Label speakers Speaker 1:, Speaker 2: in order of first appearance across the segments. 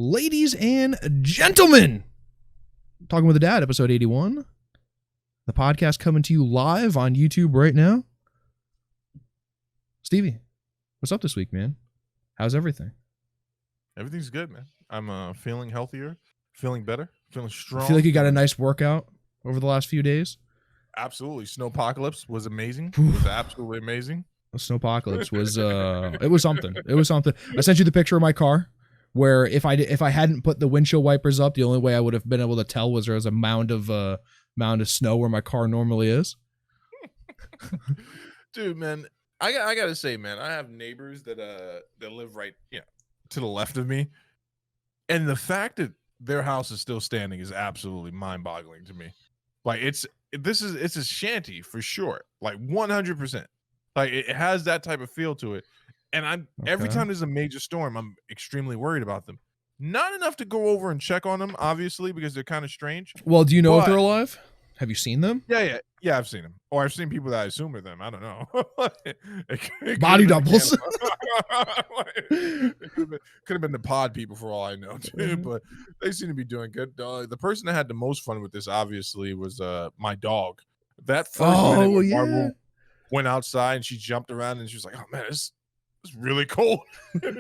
Speaker 1: Ladies and gentlemen, Talking with a Dad, episode 81. The podcast coming to you live on YouTube right now. Stevie, what's up this week, man? How's everything?
Speaker 2: Everything's good, man. I'm feeling healthier, feeling better, feeling strong.
Speaker 1: I feel like you got a nice workout over the last few days.
Speaker 2: Absolutely. Snowpocalypse was amazing. It was absolutely amazing.
Speaker 1: Snowpocalypse was it was something. It was something. I sent you the picture of my car where if I hadn't put the windshield wipers up, the only way I would have been able to tell was there was a mound of snow where my car normally is.
Speaker 2: Dude, man, I gotta say, man, I have neighbors that live right to the left of me, and the fact that their house is still standing is absolutely mind-boggling to me. Like it's a shanty for sure, like 100%. Like it has that type of feel to it. And every time there's a major storm, I'm extremely worried about them. Not enough to go over and check on them, obviously, because they're kind of strange.
Speaker 1: Well, do you know if they're alive? Have you seen them?
Speaker 2: Yeah, I've seen them. Or I've seen people that I assume are them. I don't know.
Speaker 1: Body doubles.
Speaker 2: It could have been the pod people for all I know, too. But they seem to be doing good. The person that had the most fun with this, obviously, was my dog. That first minute when Barbara went outside and she jumped around and she was like, "Oh man, it's really cold."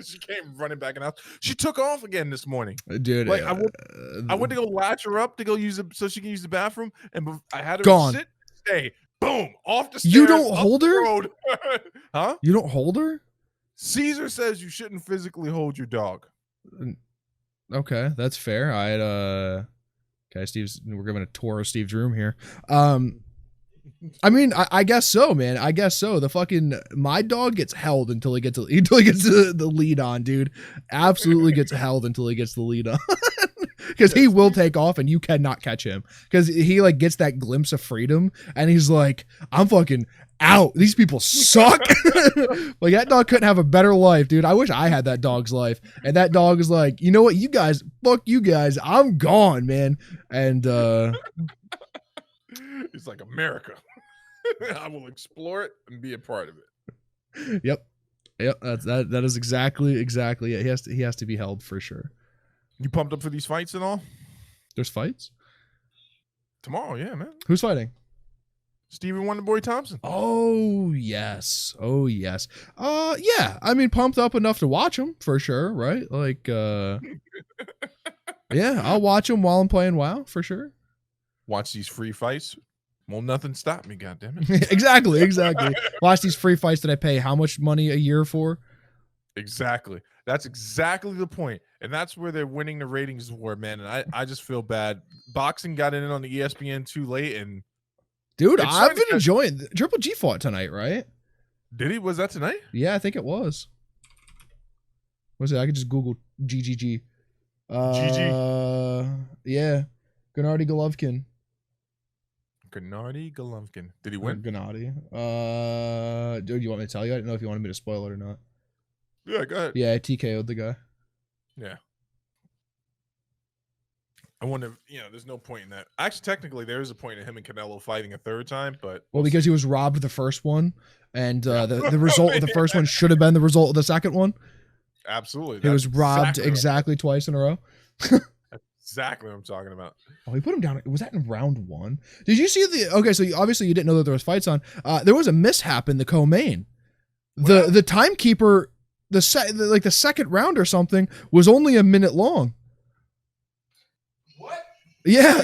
Speaker 2: She came running back in the house. She took off again this morning,
Speaker 1: dude.
Speaker 2: Like I went to go latch her up to go use it so she can use the bathroom, and I had her sit, stay, boom, off the stairs.
Speaker 1: You don't hold her,
Speaker 2: huh?
Speaker 1: You don't hold her.
Speaker 2: Caesar says you shouldn't physically hold your dog.
Speaker 1: Okay, that's fair. Okay, we're giving a tour of Steve's room here. I mean, I guess so, man. I guess so. My dog gets held until he gets the lead on, dude. Absolutely gets held until he gets the lead on. Because he will take off and you cannot catch him. Because he like gets that glimpse of freedom and he's like, I'm fucking out. These people suck. Like that dog couldn't have a better life, dude. I wish I had that dog's life. And that dog is like, you know what, you guys, fuck you guys. I'm gone, man. And
Speaker 2: it's like America. I will explore it and be a part of it.
Speaker 1: Yep. That is exactly it. He has to be held for sure.
Speaker 2: You pumped up for these fights and all?
Speaker 1: There's fights
Speaker 2: tomorrow, yeah, man.
Speaker 1: Who's fighting?
Speaker 2: Stephen Wonderboy Thompson.
Speaker 1: Oh yes. Yeah. I mean, pumped up enough to watch him for sure, right? Like, yeah, I'll watch him while I'm playing WoW for sure.
Speaker 2: Watch these free fights. Well, nothing stopped me, goddammit.
Speaker 1: Exactly. Watch these free fights that I pay how much money a year for?
Speaker 2: Exactly. That's exactly the point. And that's where they're winning the ratings war, man. And I just feel bad. Boxing got in on the ESPN too late. And
Speaker 1: dude, I've been enjoying Triple G fought tonight, right?
Speaker 2: Did he? Was that tonight?
Speaker 1: Yeah, I think it was. Was it? I could just Google GGG.
Speaker 2: GG.
Speaker 1: Yeah. Gennady Golovkin.
Speaker 2: Gennady Golovkin. Did he win?
Speaker 1: Gennady. Dude, you want me to tell you? I didn't know if you wanted me to spoil it or not.
Speaker 2: Yeah, go ahead.
Speaker 1: Yeah, TKO'd the guy.
Speaker 2: Yeah. I wonder, there's no point in that. Actually, technically, there is a point in him and Canelo fighting a third time, but...
Speaker 1: Well, because he was robbed of the first one, and the result of the first one should have been the result of the second one.
Speaker 2: Absolutely.
Speaker 1: He was robbed exactly twice in a row.
Speaker 2: Exactly what I'm talking about.
Speaker 1: Oh, he put him down. Was that in round one? Did you see okay, so obviously you didn't know that there was fights on. There was a mishap in the co-main. The timekeeper, the second round or something was only a minute long.
Speaker 2: What?
Speaker 1: Yeah.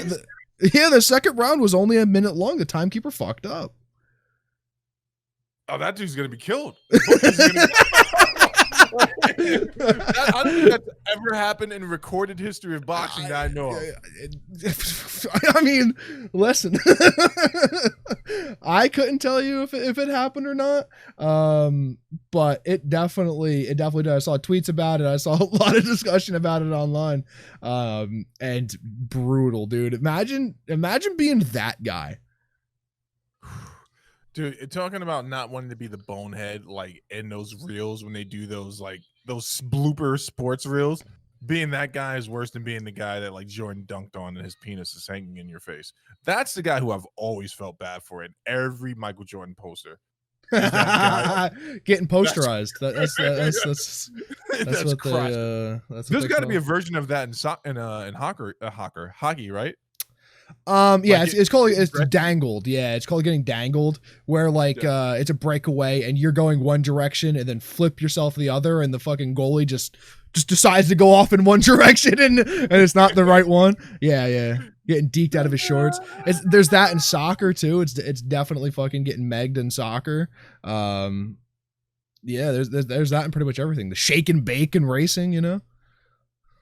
Speaker 1: The second round was only a minute long. The timekeeper fucked up.
Speaker 2: Oh, that dude's going to be killed. I don't think that's ever happened in recorded history of boxing that I know of.
Speaker 1: I mean, listen, I couldn't tell you if it happened or not. But it definitely did. I saw tweets about it. I saw a lot of discussion about it online. And brutal, dude. Imagine being that guy.
Speaker 2: Dude, talking about not wanting to be the bonehead, like in those reels when they do those blooper sports reels, being that guy is worse than being the guy that like Jordan dunked on and his penis is hanging in your face. That's the guy who I've always felt bad for in every Michael Jordan poster. is that guy.
Speaker 1: Getting
Speaker 2: That's
Speaker 1: posterized. That's
Speaker 2: that's
Speaker 1: what
Speaker 2: crazy.
Speaker 1: that's what
Speaker 2: There's
Speaker 1: they
Speaker 2: got to be
Speaker 1: call.
Speaker 2: a version of that in hockey, right?
Speaker 1: Yeah,
Speaker 2: Like
Speaker 1: it's called
Speaker 2: getting
Speaker 1: it's
Speaker 2: dressed.
Speaker 1: dangled. Yeah, it's called getting dangled, where like
Speaker 2: Yeah.
Speaker 1: it's a breakaway and you're going one direction and then flip yourself the other, and the fucking goalie just decides to go off in one direction and it's not the right one. Yeah. Getting deked out of his shorts. There's that in soccer too. It's definitely fucking getting megged in soccer. Yeah, there's that in pretty much everything. The shake and bake and racing, you know.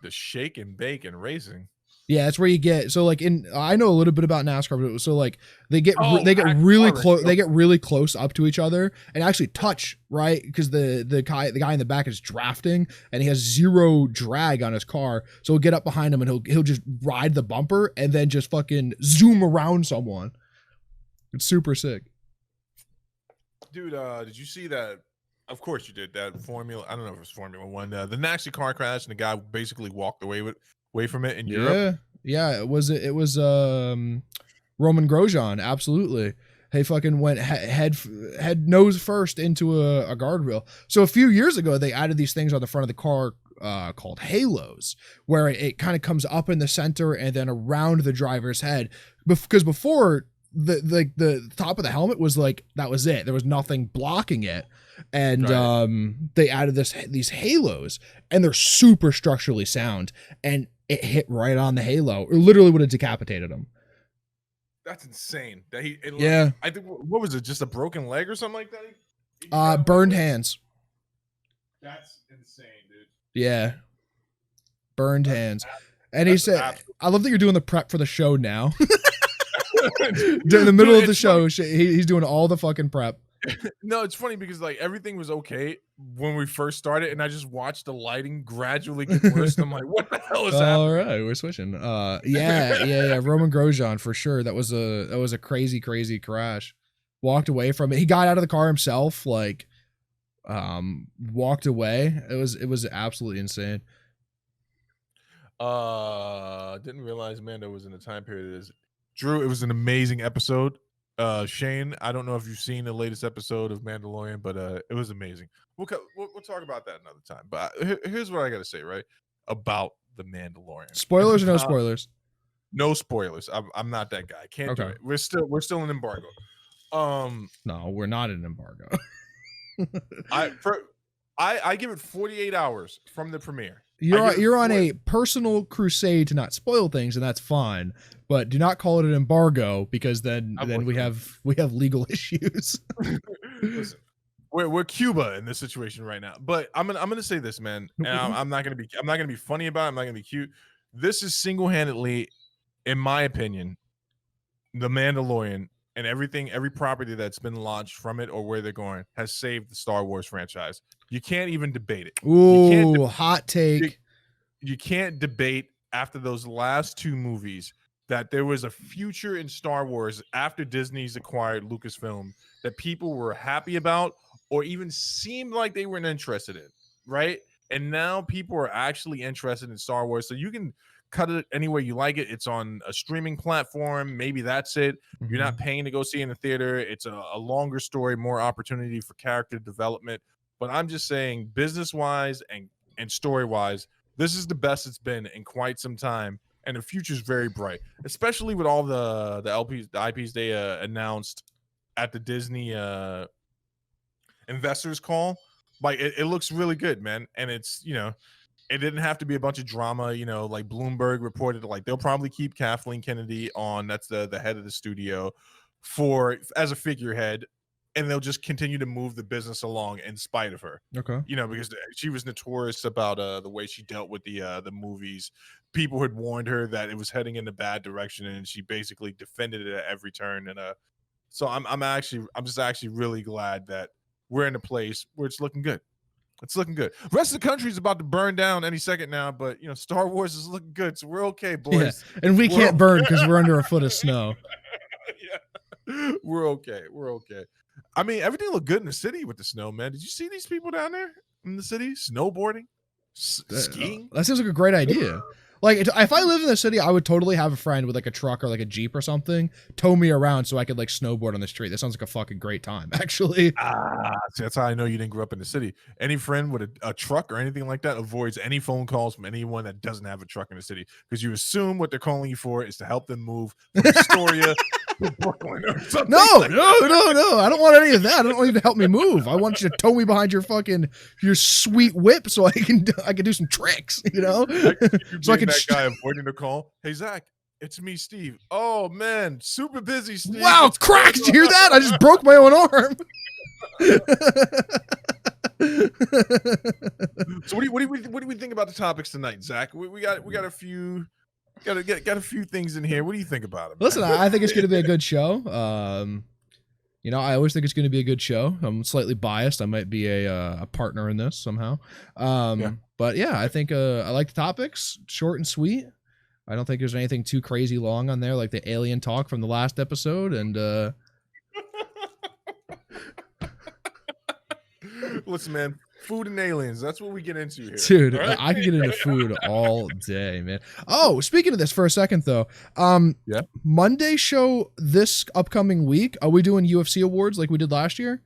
Speaker 2: The shake and bake and racing.
Speaker 1: Yeah, that's where you get so like in I know a little bit about NASCAR, but so like they get
Speaker 2: Oh,
Speaker 1: they get
Speaker 2: actual
Speaker 1: really
Speaker 2: car
Speaker 1: close
Speaker 2: racing.
Speaker 1: they get really close up to each other and actually touch, right? Because the guy in the back is drafting and he has zero drag on his car, so he'll get up behind him and he'll just ride the bumper and then just fucking zoom around someone. It's super sick.
Speaker 2: Dude, did you see that? Of course you did. That Formula, I don't know if it was Formula One. The NASCAR car crash and the guy basically walked away from it in Europe.
Speaker 1: Yeah, it was Roman Grosjean, absolutely. He fucking went head nose first into a guardrail. So a few years ago, they added these things on the front of the car called halos, where it kind of comes up in the center and then around the driver's head. Because before the top of the helmet was like that was it. There was nothing blocking it, and
Speaker 2: Right.
Speaker 1: they added these halos, and they're super structurally sound, and it hit right on the halo. It literally would have decapitated him.
Speaker 2: That's insane. That
Speaker 1: Yeah.
Speaker 2: I think what was it? Just a broken leg or something like that? He got away
Speaker 1: Burned
Speaker 2: with?
Speaker 1: hands.
Speaker 2: That's insane, dude.
Speaker 1: Yeah, burned
Speaker 2: That's
Speaker 1: hands. And he
Speaker 2: that's
Speaker 1: said,
Speaker 2: absolute.
Speaker 1: "I love that you're doing the prep for the show now."
Speaker 2: Dude,
Speaker 1: In the middle of the
Speaker 2: it's funny.
Speaker 1: show, he's doing all the fucking prep.
Speaker 2: No, it's funny because like everything was okay when we first started, and I just watched the lighting gradually get worse. And I'm like, what the hell is
Speaker 1: All
Speaker 2: happening?
Speaker 1: right, we're switching. Yeah. Roman Grosjean for sure. That was a crazy crash. Walked away from it. He got out of the car himself. Like, walked away. It was absolutely insane.
Speaker 2: Didn't realize Mando was in the time period. Drew, it was an amazing episode. Shane, I don't know if you've seen the latest episode of Mandalorian, but it was amazing. We'll talk about that another time. But here's what I got to say, right, about the Mandalorian.
Speaker 1: Spoilers or no spoilers?
Speaker 2: No spoilers. I'm not that guy. Can't do
Speaker 1: Okay.
Speaker 2: it. We're still in embargo.
Speaker 1: No, we're not in embargo.
Speaker 2: I give it 48 hours from the premiere.
Speaker 1: You're on a personal crusade to not spoil things, and that's fine. But do not call it an embargo because then we have legal issues.
Speaker 2: Listen, we're Cuba in this situation right now. But I'm gonna say this, man. And I'm not gonna be funny about it. I'm not gonna be cute. This is single-handedly, in my opinion, The Mandalorian and every property that's been launched from it or where they're going has saved the Star Wars franchise. You can't even debate it.
Speaker 1: Ooh, hot take.
Speaker 2: You can't debate after those last two movies that there was a future in Star Wars after Disney's acquired Lucasfilm that people were happy about or even seemed like they weren't interested in, right? And now people are actually interested in Star Wars. So you can cut it any way you like it. It's on a streaming platform. Maybe that's it. You're not paying to go see it in the theater. It's a longer story, more opportunity for character development. But I'm just saying, business-wise and story-wise, this is the best it's been in quite some time, and the future's very bright, especially with all the IPs they announced at the Disney investors call. Like it looks really good, man, and it's it didn't have to be a bunch of drama, like Bloomberg reported. Like they'll probably keep Kathleen Kennedy on. That's the head of the studio as a figurehead, and they'll just continue to move the business along in spite of her.
Speaker 1: Okay.
Speaker 2: Because she was notorious about the way she dealt with the movies. People had warned her that it was heading in a bad direction, and she basically defended it at every turn. And so I'm just actually really glad that we're in a place where it's looking good. It's looking good. The rest of the country is about to burn down any second now, but Star Wars is looking good, so we're okay, boys.
Speaker 1: Yeah, and we can't burn because we're under a foot of snow.
Speaker 2: Yeah, we're okay. We're okay. I mean, everything looked good in the city with the snow, man. Did you see these people down there in the city snowboarding, skiing?
Speaker 1: That seems like a great idea. Like, if I lived in the city, I would totally have a friend with like a truck or like a Jeep or something tow me around so I could like snowboard on the street. That sounds like a fucking great time, actually.
Speaker 2: See, that's how I know you didn't grow up in the city. Any friend with a truck or anything like that avoids any phone calls from anyone that doesn't have a truck in the city, because you assume what they're calling you for is to help them move from Astoria to Brooklyn or something.
Speaker 1: No,
Speaker 2: like
Speaker 1: no. I don't want any of that. I don't want you to help me move. I want you to tow me behind your sweet whip so I can do some tricks, you know? So I can
Speaker 2: that guy avoiding the call. Hey, Zach, it's me, Steve. Oh man, super busy, Steve.
Speaker 1: Wow, cracks! Did you hear that? I just broke my own arm.
Speaker 2: So what do we think about the topics tonight, Zach? We got a few got a few things in here. What do you think about it?
Speaker 1: Listen, I think it's going to be a good show. You know, I always think it's going to be a good show. I'm slightly biased. I might be a partner in this somehow. But yeah, I think I like the topics, short and sweet. I don't think there's anything too crazy long on there, like the alien talk from the last episode. And
Speaker 2: listen, man, food and aliens. That's what we get into here.
Speaker 1: Dude,
Speaker 2: right?
Speaker 1: I can get into food all day, man. Oh, speaking of this for a second, though.
Speaker 2: Yeah.
Speaker 1: Monday show this upcoming week, are we doing UFC awards like we did last year?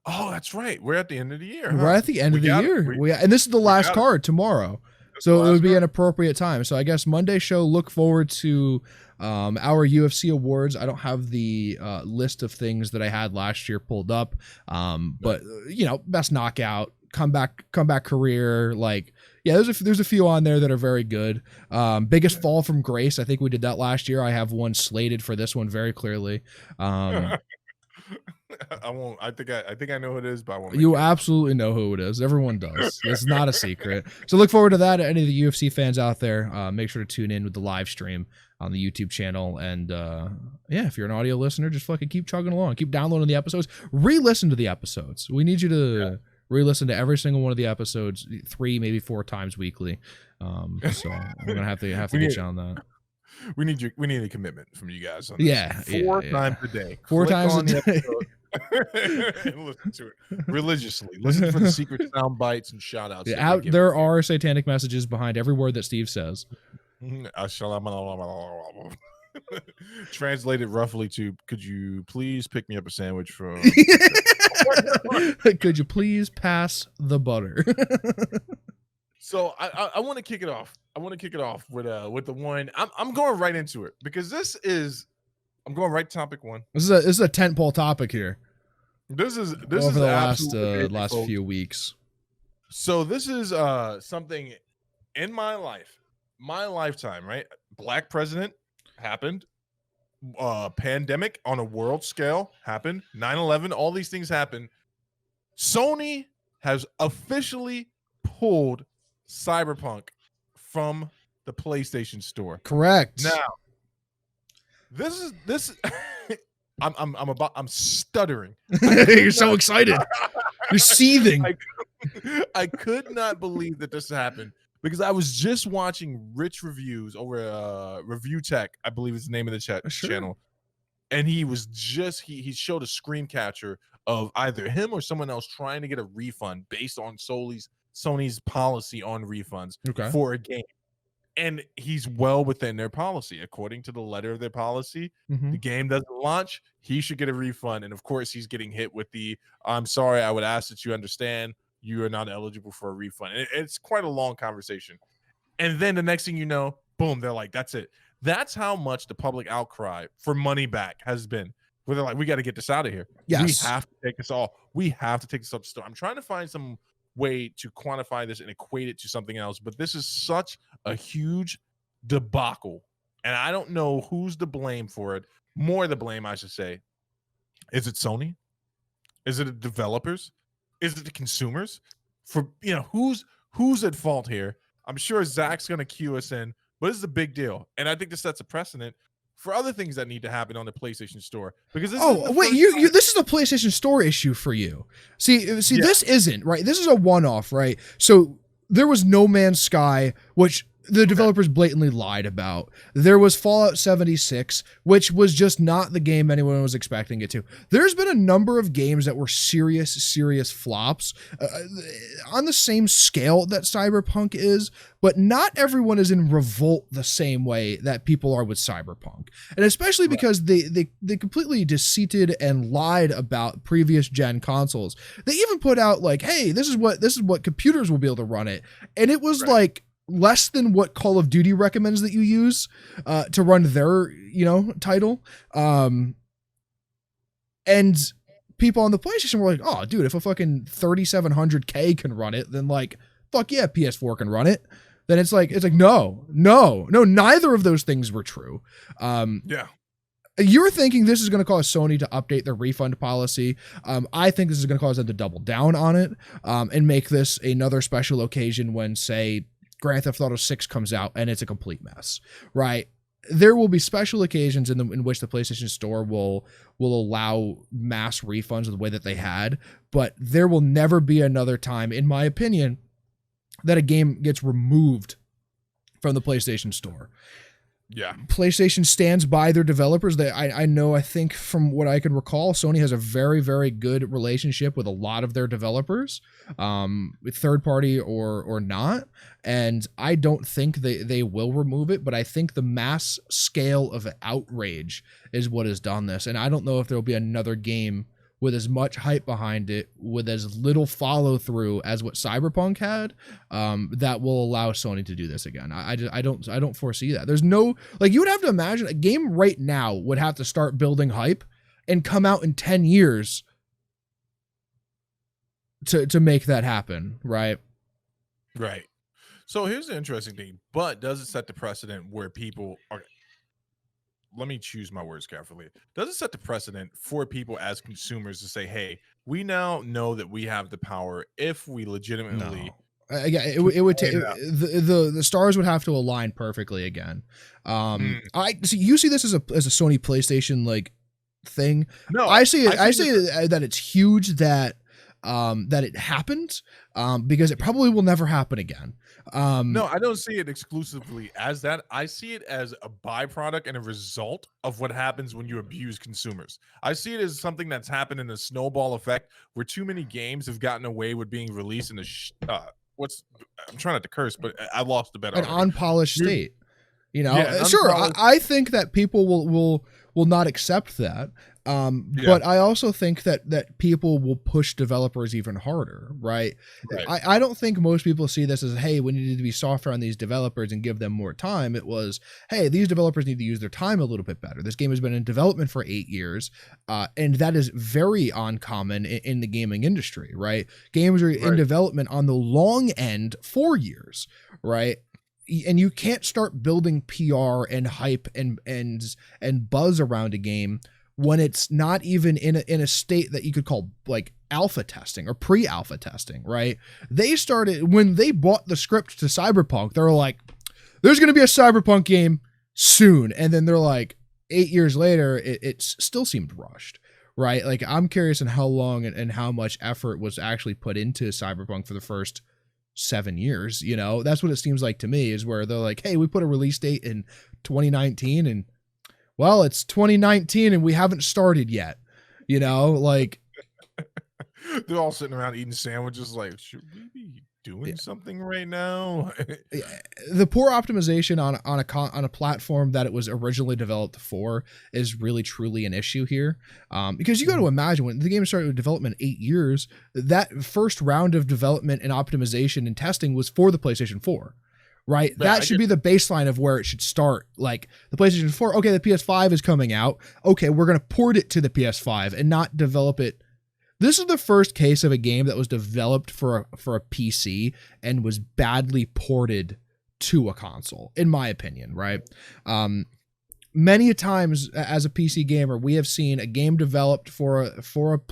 Speaker 2: Oh, that's right. We're at the end of the year. Huh?
Speaker 1: We're at the end of the year. And this is the last card tomorrow. So it would be an appropriate time. So I guess Monday show, look forward to our UFC awards. I don't have the list of things that I had last year pulled up. But you know, best knockout, comeback career, like yeah, there's a few on there that are very good. Biggest fall from grace. I think we did that last year. I have one slated for this one very clearly.
Speaker 2: I won't. I think I know who it is, but I won't.
Speaker 1: You absolutely know who it is. Everyone does. It's not a secret. So look forward to that. Any of the UFC fans out there, make sure to tune in with the live stream on the YouTube channel. And yeah, if you're an audio listener, just fucking keep chugging along. Keep downloading the episodes. Re-listen to the episodes. We need you to re-listen to every single one of the episodes 3, maybe 4 times weekly. So I'm gonna have to get you on that.
Speaker 2: We need a commitment from you guys on
Speaker 1: this.
Speaker 2: 4 times a day.
Speaker 1: 4 times a day.
Speaker 2: And listen to it religiously. Listen for the secret sound bites and shout outs.
Speaker 1: There are satanic messages behind every word that Steve says.
Speaker 2: Translated roughly to, could you please pick me up a sandwich from
Speaker 1: could you please pass the butter?
Speaker 2: So I want to kick it off. I want to kick it off with the one. I'm going right into it because I'm going right to topic 1.
Speaker 1: This is a tentpole topic here.
Speaker 2: This is
Speaker 1: over the last few weeks.
Speaker 2: So this is something in my lifetime, right? Black president happened. Pandemic on a world scale happened. 9/11, all these things happened. Sony has officially pulled Cyberpunk from the PlayStation Store.
Speaker 1: Correct.
Speaker 2: Now, this I'm stuttering.
Speaker 1: You're so excited. You're seething.
Speaker 2: I could not believe that this happened because I was just watching Rich Reviews over Review Tech, I believe is the name of the channel. And he was he showed a screen capture of either him or someone else trying to get a refund based on Sony's policy on refunds for a game. And he's well within their policy. According to the letter of their policy, the game doesn't launch, he should get a refund. And of course, he's getting hit with the, I'm sorry, I would ask that you understand you are not eligible for a refund. And it's quite a long conversation. And then the next thing you know, boom, they're like, that's it. That's how much the public outcry for money back has been. Where they're like, we got to get this out of here.
Speaker 1: Yes.
Speaker 2: We have to take this off. We have to take this up to store. I'm trying to find some way to quantify this and equate it to something else, but this is such a huge debacle, and I don't know who's to blame for it. More the blame, I should say. Is it Sony? Is it the developers? Is it the consumers? For who's at fault here? I'm sure Zach's gonna cue us in, but this is a big deal, and I think this sets a precedent for other things that need to happen on the PlayStation Store. Because this
Speaker 1: this is a PlayStation Store issue for you. See, this isn't, right? This is a one-off, right? So there was No Man's Sky, which the developers blatantly lied about. There was Fallout 76, which was just not the game anyone was expecting it to. There's been a number of games that were serious flops on the same scale that Cyberpunk is, but not everyone is in revolt the same way that people are with Cyberpunk. And especially because they completely deceived and lied about previous gen consoles. They even put out like, hey, this is what computers will be able to run it. And it was like less than what Call of Duty recommends that you use to run their, title. And people on the PlayStation were like, oh, dude, if a fucking 3700K can run it, then like, fuck yeah, PS4 can run it. Then it's like, no, neither of those things were true. You're thinking this is going to cause Sony to update their refund policy. I think this is going to cause them to double down on it and make this another special occasion when, say, Grand Theft Auto 6 comes out and it's a complete mess, right? There will be special occasions in which the PlayStation Store will allow mass refunds the way that they had, but there will never be another time, in my opinion, that a game gets removed from the PlayStation Store.
Speaker 2: Yeah.
Speaker 1: PlayStation stands by their developers. I think from what I can recall, Sony has a very, very good relationship with a lot of their developers, third party or not. And I don't think they will remove it, but I think the mass scale of outrage is what has done this. And I don't know if there'll be another game with as much hype behind it, with as little follow through as what Cyberpunk had, that will allow Sony to do this again. I don't foresee that. There's no, like, you would have to imagine a game right now would have to start building hype and come out in 10 years to make that happen, right?
Speaker 2: Right. So here's the interesting thing, but does it set the precedent where people are, let me choose my words carefully. Does it set the precedent for people as consumers to say, hey, we now know that we have the power if we legitimately...
Speaker 1: No. It would take the stars would have to align perfectly again. You see this as a Sony PlayStation like thing.
Speaker 2: No,
Speaker 1: I see that it's huge that it happened because it probably will never happen again.
Speaker 2: No, I don't see it exclusively as that. I see it as a byproduct and a result of what happens when you abuse consumers. I see it as something that's happened in a snowball effect where too many games have gotten away with being released in I'm trying not to curse, but I lost the bet.
Speaker 1: An unpolished state.
Speaker 2: Yeah,
Speaker 1: sure. I think that people will not accept that. But I also think that people will push developers even harder, right? I don't think most people see this as, hey, we need to be softer on these developers and give them more time. It was, hey, these developers need to use their time a little bit better. This game has been in development for 8 years, and that is very uncommon in the gaming industry, right? Games are in development on the long end 4 years, right? And you can't start building PR and hype and buzz around a game when it's not even in a state that you could call like alpha testing or pre-alpha testing, right? They started when they bought the script to Cyberpunk, they were like, there's going to be a Cyberpunk game soon. And then they're like 8 years later, it still seemed rushed, right? Like, I'm curious on how long and how much effort was actually put into Cyberpunk for the first 7 years. That's what it seems like to me, is where they're like, hey, we put a release date in 2019 and, well, it's 2019 and we haven't started yet, like
Speaker 2: they're all sitting around eating sandwiches like, should we be doing something right now?
Speaker 1: The poor optimization on a platform that it was originally developed for is really truly an issue here, because you got to imagine when the game started with development 8 years, that first round of development and optimization and testing was for the PlayStation 4. Right. That should be the baseline of where it should start. Like the PlayStation 4. Okay, the PS5 is coming out. Okay, we're going to port it to the PS5 and not develop it. This is the first case of a game that was developed for a PC and was badly ported to a console, in my opinion. Right. Many times as a PC gamer, we have seen a game developed for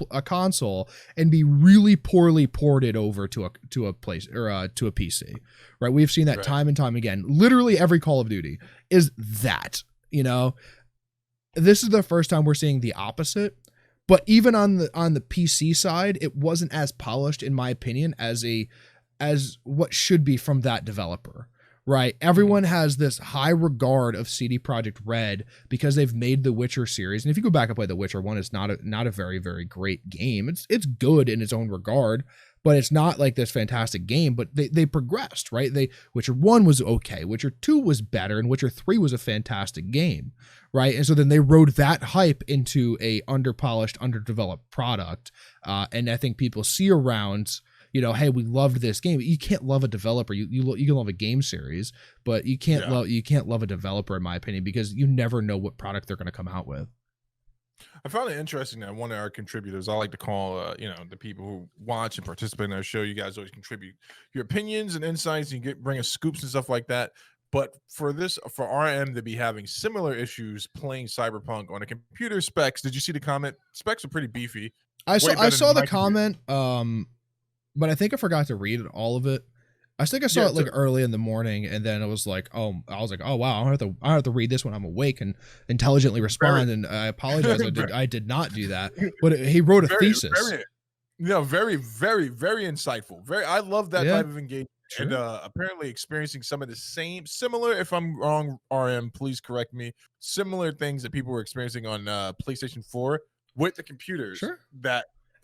Speaker 1: a console and be really poorly ported over to a place or to a PC, right? We've seen that time and time again. Literally every Call of Duty is that, This is the first time we're seeing the opposite. But even on the PC side, it wasn't as polished, in my opinion, as what should be from that developer. right? Everyone has this high regard of CD Projekt Red because they've made the Witcher series. And if you go back and play the Witcher 1, it's not a very, very great game. It's good in its own regard, but it's not like this fantastic game. But they progressed, right? Witcher 1 was okay, Witcher 2 was better, and Witcher 3 was a fantastic game, right? And so then they rode that hype into a underpolished, underdeveloped product. And I think people see around, hey, we loved this game. You can't love a developer. You can love a game series, but you can't love a developer, in my opinion, because you never know what product they're going to come out with.
Speaker 2: I found it interesting that one of our contributors, I like to call, the people who watch and participate in our show, you guys always contribute your opinions and insights, and you bring us scoops and stuff like that. But for RM to be having similar issues playing Cyberpunk on a computer specs, did you see the comment? Specs are pretty beefy.
Speaker 1: I saw the comment, but I think I forgot to read all of it. I think I saw it like early in the morning, and then it was like, oh wow, I don't have to read this when I'm awake and intelligently respond. And I apologize, I did not do that. But he wrote a thesis.
Speaker 2: Very, very, very insightful. I love that type of engagement.
Speaker 1: Sure.
Speaker 2: And apparently experiencing some of the similar, if I'm wrong, RM, please correct me, similar things that people were experiencing on PlayStation 4 with the computers.
Speaker 1: Sure.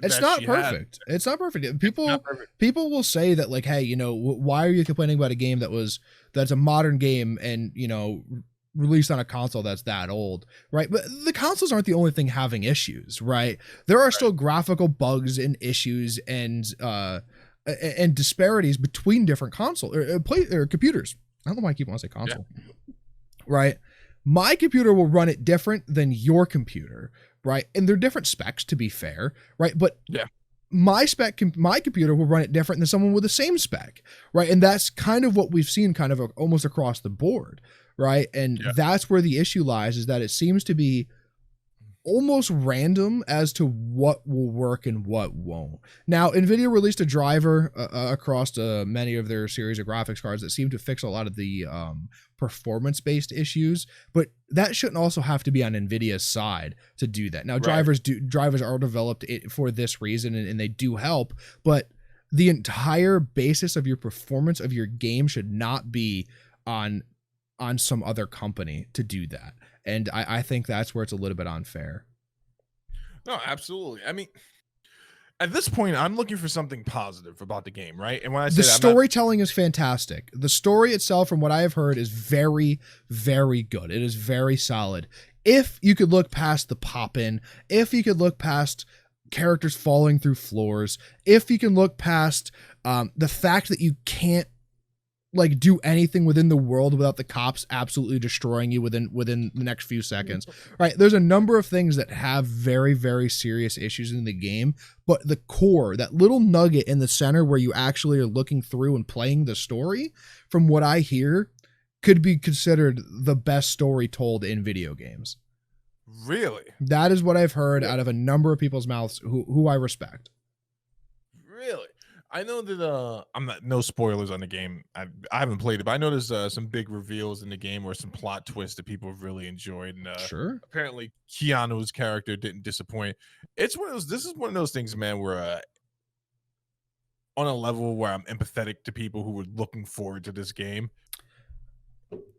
Speaker 2: It's
Speaker 1: not perfect. It's not perfect. People will say that, like, hey, why are you complaining about a game that's a modern game and, released on a console that's that old, right? But the consoles aren't the only thing having issues, right? There are still graphical bugs and issues and disparities between different console or computers. I don't know why I keep wanting to say console, right? My computer will run it different than your computer, right? And they're different specs, to be fair, right? But my computer will run it different than someone with the same spec, right? And that's kind of what we've seen kind of almost across the board, right? And that's where the issue lies, is that it seems to be almost random as to what will work and what won't. Now, NVIDIA released a driver across many of their series of graphics cards that seem to fix a lot of the performance-based issues, but that shouldn't also have to be on NVIDIA's side to do that. Now, drivers are developed for this reason, and they do help, but the entire basis of your performance of your game should not be on some other company to do that. And I think that's where it's a little bit unfair.
Speaker 2: No, absolutely. I mean, at this point, I'm looking for something positive about the game, right? And when I say
Speaker 1: the storytelling is fantastic. The story itself, from what I have heard, is very, very good. It is very solid. If you could look past the pop-in, if you could look past characters falling through floors, if you can look past the fact that you can't do anything within the world without the cops absolutely destroying you within the next few seconds, right? There's a number of things that have very, very serious issues in the game, but the core, that little nugget in the center where you actually are looking through and playing the story, from what I hear, could be considered the best story told in video games.
Speaker 2: Really?
Speaker 1: That is what I've heard out of a number of people's mouths who I respect.
Speaker 2: Really? I know that no spoilers on the game. I haven't played it, but I know there's some big reveals in the game or some plot twists that people have really enjoyed. And
Speaker 1: sure,
Speaker 2: apparently Keanu's character didn't disappoint. This is one of those things, man, where on a level where I'm empathetic to people who were looking forward to this game.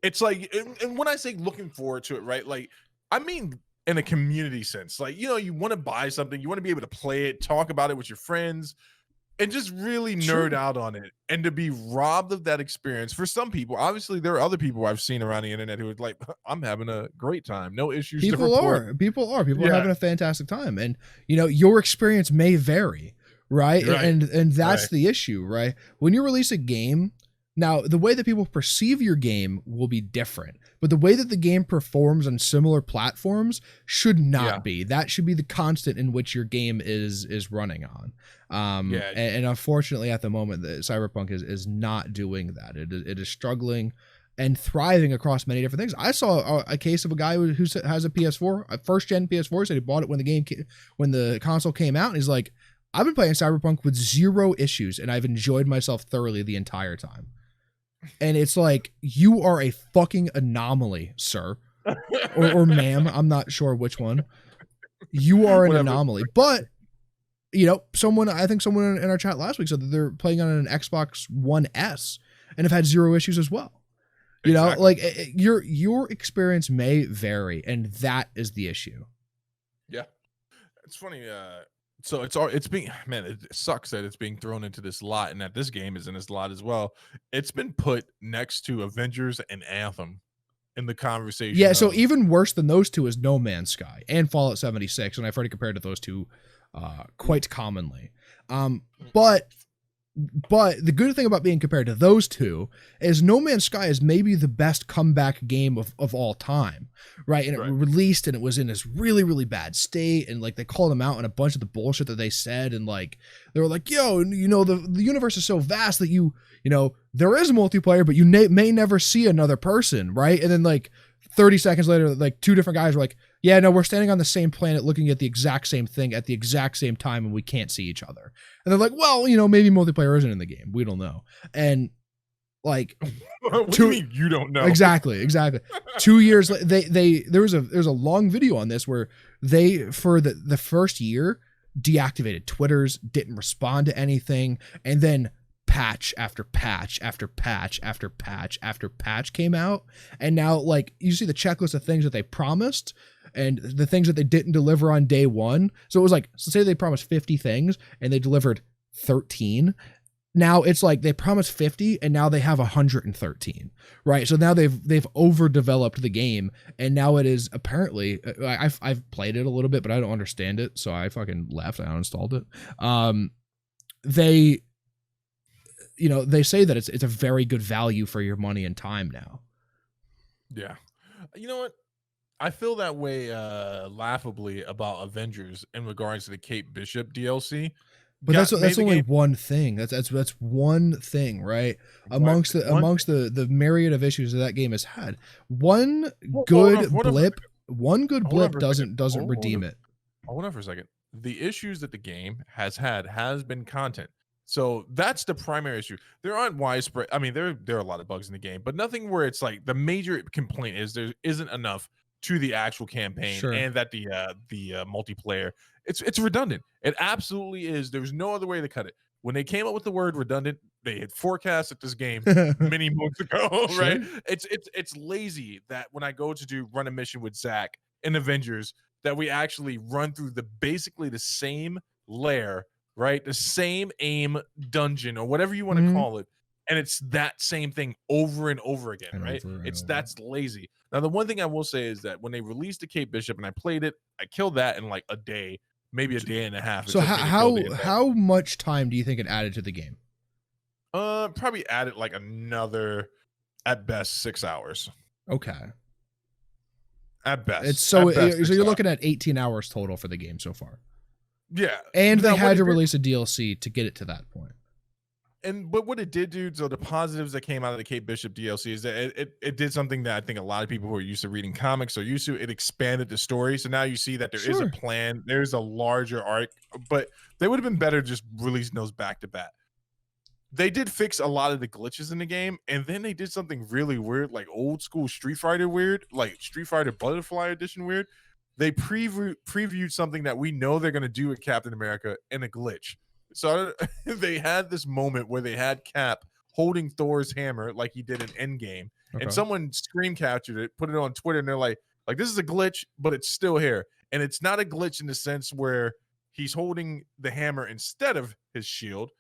Speaker 2: It's like, and when I say looking forward to it, right? Like, I mean, in a community sense, like, you want to buy something, you want to be able to play it, talk about it with your friends, and just really nerd out on it, and to be robbed of that experience. For some people, obviously there are other people I've seen around the internet who are like, I'm having a great time, no issues. People are
Speaker 1: having a fantastic time, and your experience may vary, right? And that's the issue, right? When you release a game, now the way that people perceive your game will be different, but the way that the game performs on similar platforms should not be. That should be the constant in which your game is running on. And unfortunately, at the moment, the Cyberpunk is not doing that. It is struggling and thriving across many different things. I saw a case of a guy who has a PS4, a first gen PS4, said he bought it when the console came out, and he's like, I've been playing Cyberpunk with zero issues, and I've enjoyed myself thoroughly the entire time. And it's like, you are a fucking anomaly, sir, or ma'am. I'm not sure which one. You are an anomaly, but. I think someone in our chat last week said that they're playing on an Xbox One S and have had zero issues as well. You know,
Speaker 2: Exactly.
Speaker 1: like your experience may vary, and that is the issue.
Speaker 2: Yeah. It's funny. So it's being, man, it sucks that it's being thrown into this lot, and that this game is in this lot as well. It's been put next to Avengers and Anthem in the
Speaker 1: Yeah,
Speaker 2: conversation
Speaker 1: so
Speaker 2: of
Speaker 1: even worse than those two is No Man's Sky and Fallout 76, and I've heard it compared to those two quite commonly. But the good thing about being compared to those two is No Man's Sky is maybe the best comeback game of all time, right? And it
Speaker 2: right.
Speaker 1: released and it was in this really, really bad state. And like they called them out on a bunch of the bullshit that they said. And like they were like, yo, you know, the universe is so vast that you know, there is multiplayer, but you may never see another person, right? And then like 30 seconds later, like two different guys were like, yeah, no, we're standing on the same planet looking at the exact same thing at the exact same time and we can't see each other. And they're like, well, you know, maybe multiplayer isn't in the game. We don't know. And like
Speaker 2: What do you mean you don't know?
Speaker 1: Exactly. 2 years there's a long video on this where they for the first year deactivated Twitters, didn't respond to anything, and then patch after patch after patch after patch after patch came out, and now like you see the checklist of things that they promised and the things that they didn't deliver on day one. So it was like, so say they promised 50 things and they delivered 13. Now it's like they promised 50 and now they have 113, right? So now they've overdeveloped the game, and now it is apparently I've played it a little bit, but I don't understand it, so I fucking left. I uninstalled it. They, you know, they say that it's a very good value for your money and time now.
Speaker 2: Yeah. You know what? I feel that way laughably about Avengers in regards to the Kate Bishop DLC.
Speaker 1: But that's only one thing. That's one thing, right? Amongst the myriad of issues that game has had, one good blip doesn't redeem it.
Speaker 2: Hold on for a second. The issues that the game has had has been content. So that's the primary issue. There aren't widespread. I mean, there are a lot of bugs in the game, but nothing where it's like the major complaint is there isn't enough to the actual campaign,
Speaker 1: Sure.
Speaker 2: and that the multiplayer, it's redundant. It absolutely is. There's no other way to cut it. When they came up with the word redundant, they had forecasted this game many months ago,
Speaker 1: Sure.
Speaker 2: right? It's lazy that when I go to run a mission with Zach in Avengers, that we actually run through basically the same lair, right? The same aim dungeon or whatever you want to call it. And it's that same thing over and over again, right? That's lazy. Now, the one thing I will say is that when they released the Kate Bishop and I played it, I killed that in like a day, maybe a day and a half.
Speaker 1: So how much time do you think it added to the game?
Speaker 2: Probably added like another, at best, 6 hours.
Speaker 1: Okay.
Speaker 2: At best.
Speaker 1: It's so you're looking at 18 hours total for the game so far.
Speaker 2: Yeah.
Speaker 1: And they had to release a DLC to get it to that point.
Speaker 2: But what it did, dude, so the positives that came out of the Kate Bishop DLC is that it did something that I think a lot of people who are used to reading comics are used to. It expanded the story. So now you see that there is a plan. There's a larger arc, but they would have been better just releasing those back to back. They did fix a lot of the glitches in the game, and then they did something really weird, like old school Street Fighter weird, like Street Fighter Butterfly Edition weird. They previewed something that we know they're going to do with Captain America in a glitch. So they had this moment where they had Cap holding Thor's hammer like he did in Endgame, and someone screen captured it, put it on Twitter, and they're like this is a glitch, but it's still here. And it's not a glitch in the sense where he's holding the hammer instead of his shield.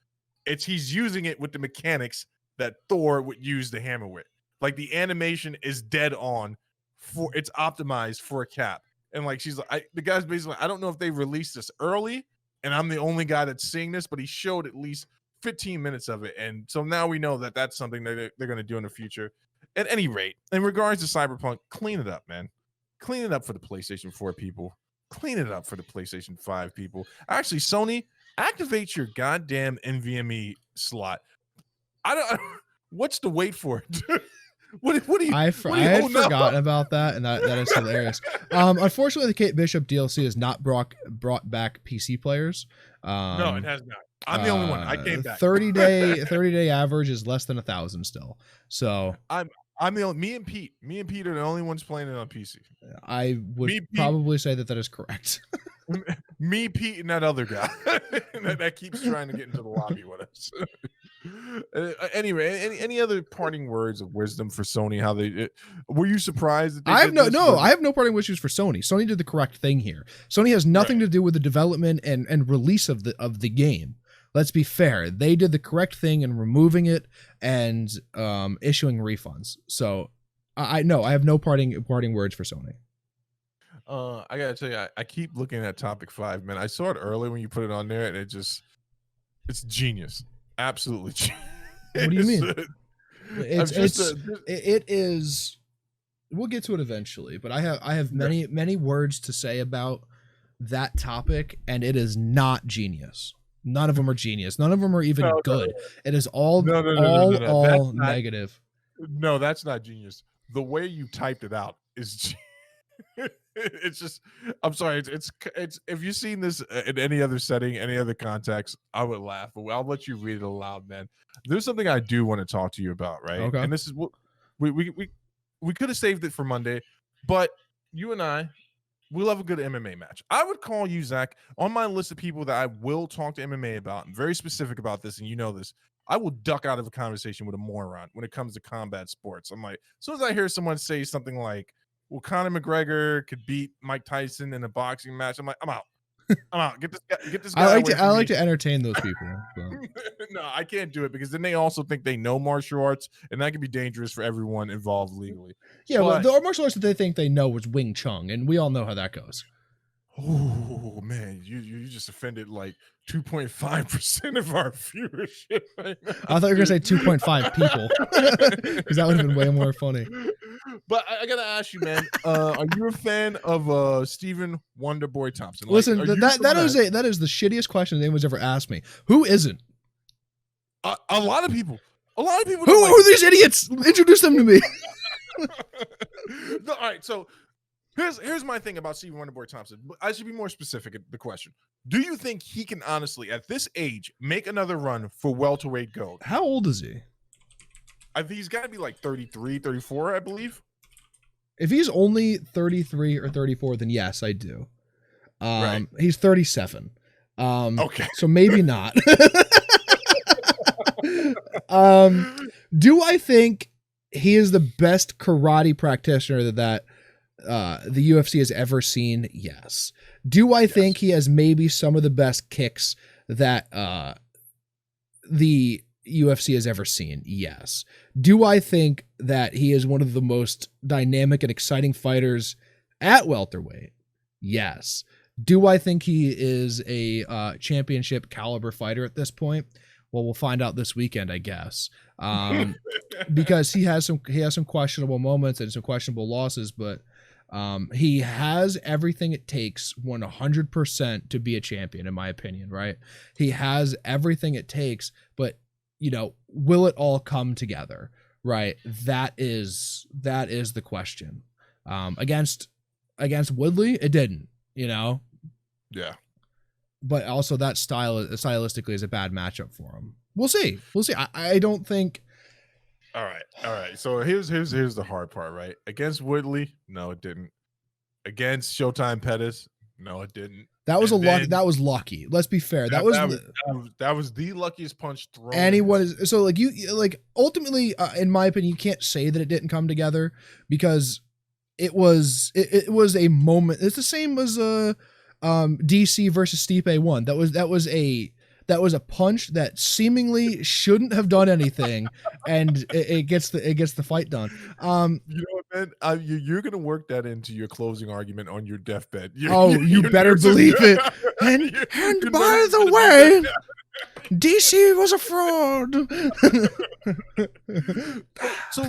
Speaker 2: It's he's using it with the mechanics that Thor would use the hammer with. Like the animation is dead on it's optimized for a Cap. And like she's like, the guy's basically, I don't know if they released this early and I'm the only guy that's seeing this, but he showed at least 15 minutes of it. And so now we know that that's something that they're going to do in the future. At any rate, in regards to Cyberpunk, clean it up, man. Clean it up for the PlayStation 4 people. Clean it up for the PlayStation 5 people. Actually, Sony, activate your goddamn NVMe slot. What's the wait for it? What do you?
Speaker 1: I had forgotten about that, and that is hilarious. Unfortunately, the Kate Bishop DLC has not brought back PC players.
Speaker 2: No, it has not. I'm the only one. I came back.
Speaker 1: 30-day average is less than 1,000 still. So
Speaker 2: I'm the only, me and Pete are the only ones playing it on PC.
Speaker 1: I would probably say that is correct.
Speaker 2: Me, Pete, and that other guy that keeps trying to get into the lobby with us. Anyway, any other parting words of wisdom for Sony? How they were you surprised that they
Speaker 1: I have
Speaker 2: did
Speaker 1: no
Speaker 2: this?
Speaker 1: no. I have no parting wishes for Sony. Sony did the correct thing here. Sony has nothing to do with the development and release of the game. Let's be fair. They did the correct thing in removing it and issuing refunds. So I have no parting words for Sony.
Speaker 2: I gotta tell you, I keep looking at topic 5, man. I saw it early when you put it on there, and it's genius, absolutely genius.
Speaker 1: What do you mean? It is. We'll get to it eventually, but I have many words to say about that topic, and it is not genius. None of them are genius. None of them are even good. It is all negative.
Speaker 2: No, that's not genius. The way you typed it out is. It's just, I'm sorry. It's if you've seen this in any other setting, any other context, I would laugh. But I'll let you read it aloud, man. There's something I do want to talk to you about, right?
Speaker 1: Okay.
Speaker 2: And this is what we could have saved it for Monday, but you and I, we love a good MMA match. I would call you, Zach, on my list of people that I will talk to MMA about. I'm very specific about this, and you know this. I will duck out of a conversation with a moron when it comes to combat sports. I'm like, as soon as I hear someone say something like, well, Conor McGregor could beat Mike Tyson in a boxing match, I'm like, I'm out. I'm out. Get this guy.
Speaker 1: I like to entertain those people.
Speaker 2: No, I can't do it because then they also think they know martial arts, and that can be dangerous for everyone involved legally.
Speaker 1: Yeah, but the martial arts that they think they know was Wing Chun, and we all know how that goes.
Speaker 2: Oh man, you just offended like 2.5% of our viewership. Right now,
Speaker 1: I thought you were gonna say 2.5 people, because that would have been way more funny.
Speaker 2: But I gotta ask you, man, are you a fan of Stephen Wonderboy Thompson? Like,
Speaker 1: listen, that is the shittiest question anyone's ever asked me. Who isn't?
Speaker 2: A lot of people. Who
Speaker 1: are these idiots? Introduce them to me.
Speaker 2: No, all right, so. Here's my thing about Stephen Wonderboy Thompson. I should be more specific at the question. Do you think he can honestly, at this age, make another run for welterweight gold?
Speaker 1: How old is he?
Speaker 2: I think he's got to be like 33, 34, I believe.
Speaker 1: If he's only 33 or 34, then yes, I do.
Speaker 2: Right.
Speaker 1: He's 37.
Speaker 2: Okay.
Speaker 1: So maybe not. Do I think he is the best karate practitioner that the UFC has ever seen? Yes. Do I think he has maybe some of the best kicks that the UFC has ever seen? Yes. Do I think that he is one of the most dynamic and exciting fighters at welterweight? Yes. Do I think he is a championship caliber fighter at this point? Well, we'll find out this weekend, I guess. Because he has some questionable moments and some questionable losses, but he has everything it takes 100% to be a champion, in my opinion, right? He has everything it takes, but will it all come together, right? That is the question. Against Woodley, it didn't,
Speaker 2: Yeah.
Speaker 1: But also that stylistically is a bad matchup for him. We'll see. I don't think.
Speaker 2: All right. So here's the hard part, right? Against Woodley, no, it didn't. Against Showtime Pettis, no, it didn't.
Speaker 1: That was that was lucky. Let's be fair. That
Speaker 2: was the luckiest punch thrown.
Speaker 1: Anyone is so ultimately, in my opinion, you can't say that it didn't come together because it was a moment. It's the same as DC versus Stipe 1. That was a punch that seemingly shouldn't have done anything, and it gets the fight done.
Speaker 2: You know what, man? You're gonna work that into your closing argument on your deathbed.
Speaker 1: You better believe it. And by the way, DC was a fraud.
Speaker 2: So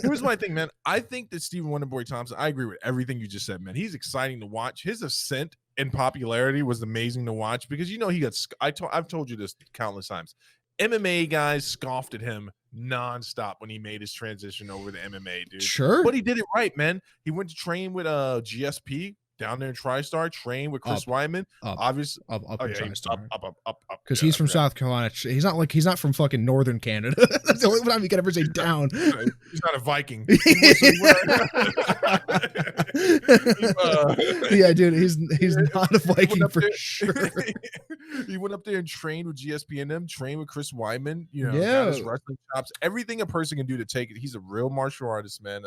Speaker 2: here's my thing, man. I think that Stephen Wonderboy Thompson, I agree with everything you just said, man. He's exciting to watch. His ascent in popularity was amazing to watch because he got. I've told you this countless times. MMA guys scoffed at him nonstop when he made his transition over to MMA, dude.
Speaker 1: Sure,
Speaker 2: but he did it right, man. He went to train with GSP down there in TriStar, train with Chris
Speaker 1: Up.
Speaker 2: Wyman. Obviously,
Speaker 1: up
Speaker 2: oh
Speaker 1: in
Speaker 2: yeah, he's
Speaker 1: TriStar.
Speaker 2: Up.
Speaker 1: Because
Speaker 2: Yeah,
Speaker 1: he's from South Carolina. He's not from fucking northern Canada. That's the only time you can ever say down.
Speaker 2: He's not a Viking.
Speaker 1: Yeah, dude, he's not a Viking for sure.
Speaker 2: He went up there and trained with GSP and them, trained with Chris Wyman, you know,
Speaker 1: Yeah.
Speaker 2: got his wrestling chops, everything a person can do to take it. He's a real martial artist, man.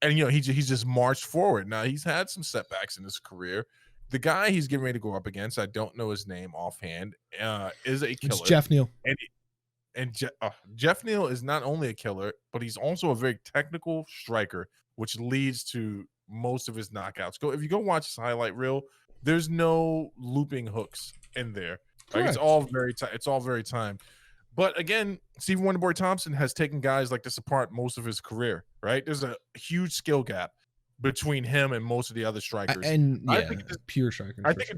Speaker 2: And you know, he's just marched forward. Now he's had some setbacks in his career. The guy he's getting ready to go up against, I don't know his name offhand, is a killer.
Speaker 1: It's Jeff Neal.
Speaker 2: And Jeff Neal is not only a killer, but he's also a very technical striker, which leads to most of his knockouts. If you go watch his highlight reel, there's no looping hooks in there. Like, it's all very timed. But again, Stephen Wonderboy Thompson has taken guys like this apart most of his career, right? There's a huge skill gap between him and most of the other strikers.
Speaker 1: And yeah, pure striker.
Speaker 2: I think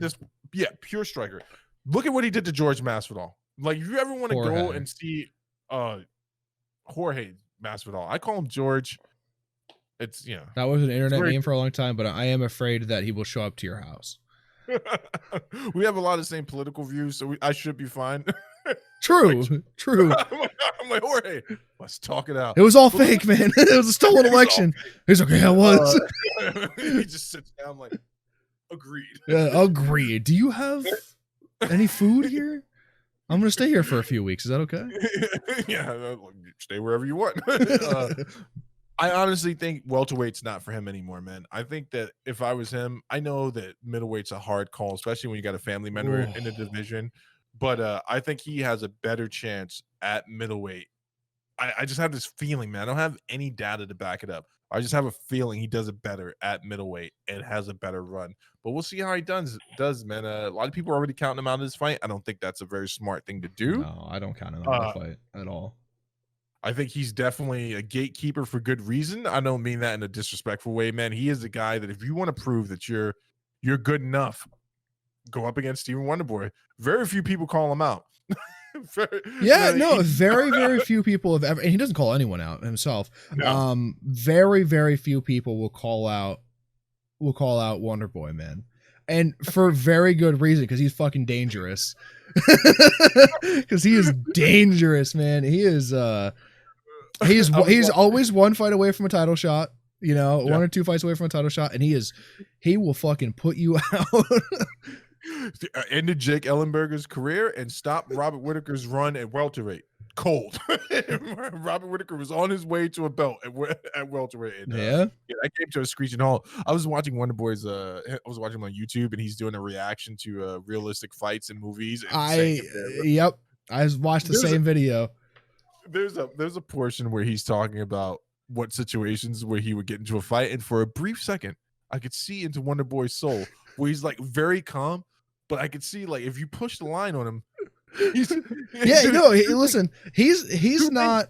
Speaker 2: pure striker. Look at what he did to George Masvidal. Like, if you ever want to go and see Jorge Masvidal, I call him George. It's, you know,
Speaker 1: that was an internet name for a long time, but I am afraid that he will show up to your house.
Speaker 2: We have a lot of the same political views, so I should be fine.
Speaker 1: True.
Speaker 2: I'm like, Jorge, let's talk it out.
Speaker 1: It was all fake, man. It was a stolen election. He's like, yeah, it was.
Speaker 2: He just sits down like, agreed.
Speaker 1: Agreed. Do you have any food here? I'm gonna stay here for a few weeks. Is that okay?
Speaker 2: Yeah, stay wherever you want. I honestly think welterweight's not for him anymore, man. I think that if I was him, I know that middleweight's a hard call, especially when you got a family member in the division. But I think he has a better chance at middleweight. I just have this feeling, man. I don't have any data to back it up. I just have a feeling he does it better at middleweight and has a better run. But we'll see how he does, man. A lot of people are already counting him out of this fight. I don't think that's a very smart thing to do.
Speaker 1: No, I don't count him out of the fight at all.
Speaker 2: I think he's definitely a gatekeeper for good reason. I don't mean that in a disrespectful way, man. He is a guy that if you want to prove that you're good enough, go up against Stephen Wonderboy. Very few people call him out.
Speaker 1: Very few people have ever, and he doesn't call anyone out himself. No. Very few people will call out Wonderboy, man. And for very good reason, because he's fucking dangerous. Because he is dangerous, man. He is he's always one fight away from a title shot, you know, 1 or 2 fights away from a title shot, and he will fucking put you out.
Speaker 2: Ended Jake Ellenberger's career and stopped Robert Whittaker's run at welterweight. Cold. Robert Whittaker was on his way to a belt at welterweight. And, that came to a screeching halt. I was watching Wonderboy's. I was watching him on YouTube, and he's doing a reaction to realistic fights in movies. And
Speaker 1: I watched the same video.
Speaker 2: There's a portion where he's talking about what situations where he would get into a fight, and for a brief second, I could see into Wonderboy's soul where he's like very calm, but I could see like if you push the line on him.
Speaker 1: Listen, he's not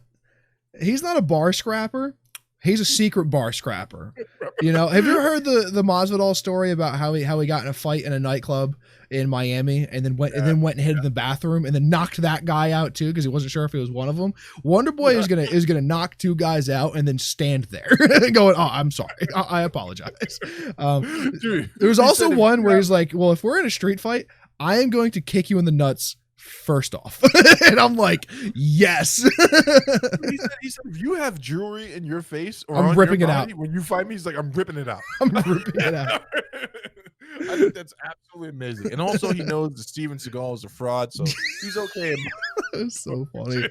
Speaker 1: a bar scrapper. He's a secret bar scrapper. You know, have you ever heard the Masvidal story about how he got in a fight in a nightclub in Miami and then went and hid in the bathroom and then knocked that guy out too because he wasn't sure if he was one of them. Wonderboy is gonna knock 2 guys out and then stand there going, "Oh, I'm sorry, I apologize." There was also one where he's like, "Well, if we're in a street fight, I am going to kick you in the nuts first off." And I'm like, yes.
Speaker 2: he said, if you have jewelry in your face or
Speaker 1: I'm ripping it out.
Speaker 2: When you fight me, he's like, I'm ripping it out.
Speaker 1: I'm ripping it out.
Speaker 2: I think that's absolutely amazing. And also he knows that Steven Seagal is a fraud, so he's okay.
Speaker 1: It's so funny.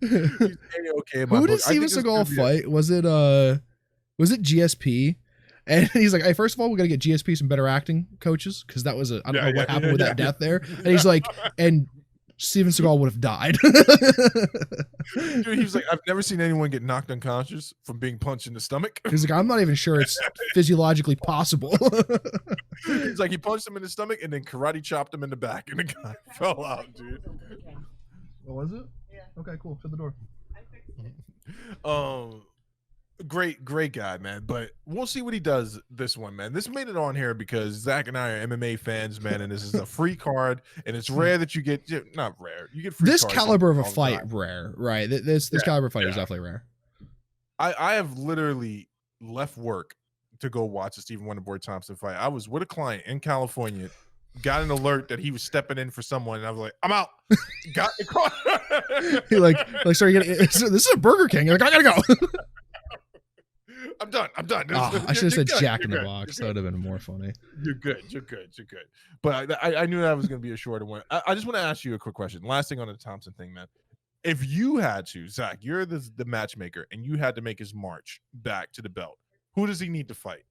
Speaker 2: He's okay in my
Speaker 1: Who
Speaker 2: book.
Speaker 1: did Steven Seagal fight? Was it GSP? And he's like, "Hey, first of all, we got to get GSP some better acting coaches because that was I don't know what happened with that death there." And he's like, and Steven Seagal would have died.
Speaker 2: Dude, he was like, "I've never seen anyone get knocked unconscious from being punched in the stomach."
Speaker 1: He's like, "I'm not even sure it's physiologically possible."
Speaker 2: He's like, he punched him in the stomach and then karate chopped him in the back, and the guy fell out, dude.
Speaker 1: What was it? Yeah. Okay, cool. Shut the door.
Speaker 2: Great guy, man. But we'll see what he does this one, man. This made it on here because Zach and I are MMA fans, man, and this is a free card, and it's rare that you get not rare. You get free
Speaker 1: this
Speaker 2: cards
Speaker 1: caliber of a fight, rare, right? This caliber of fight is definitely rare.
Speaker 2: I have literally left work, to go watch the Stephen Wonderboy Thompson fight. I was with a client in California, got an alert that he was stepping in for someone, and I was like, I'm out. Got in the car.
Speaker 1: He like sorry, this is a Burger King. Like, I gotta go.
Speaker 2: I'm done.
Speaker 1: Oh, I should have said
Speaker 2: good.
Speaker 1: Jack in
Speaker 2: You're
Speaker 1: the
Speaker 2: good.
Speaker 1: Box. That would have been more funny.
Speaker 2: You're good. But I knew that was going to be a shorter one. I just want to ask you a quick question. Last thing on the Thompson thing, man. If you had to, Zach, you're the matchmaker, and you had to make his march back to the belt, who does he need to fight?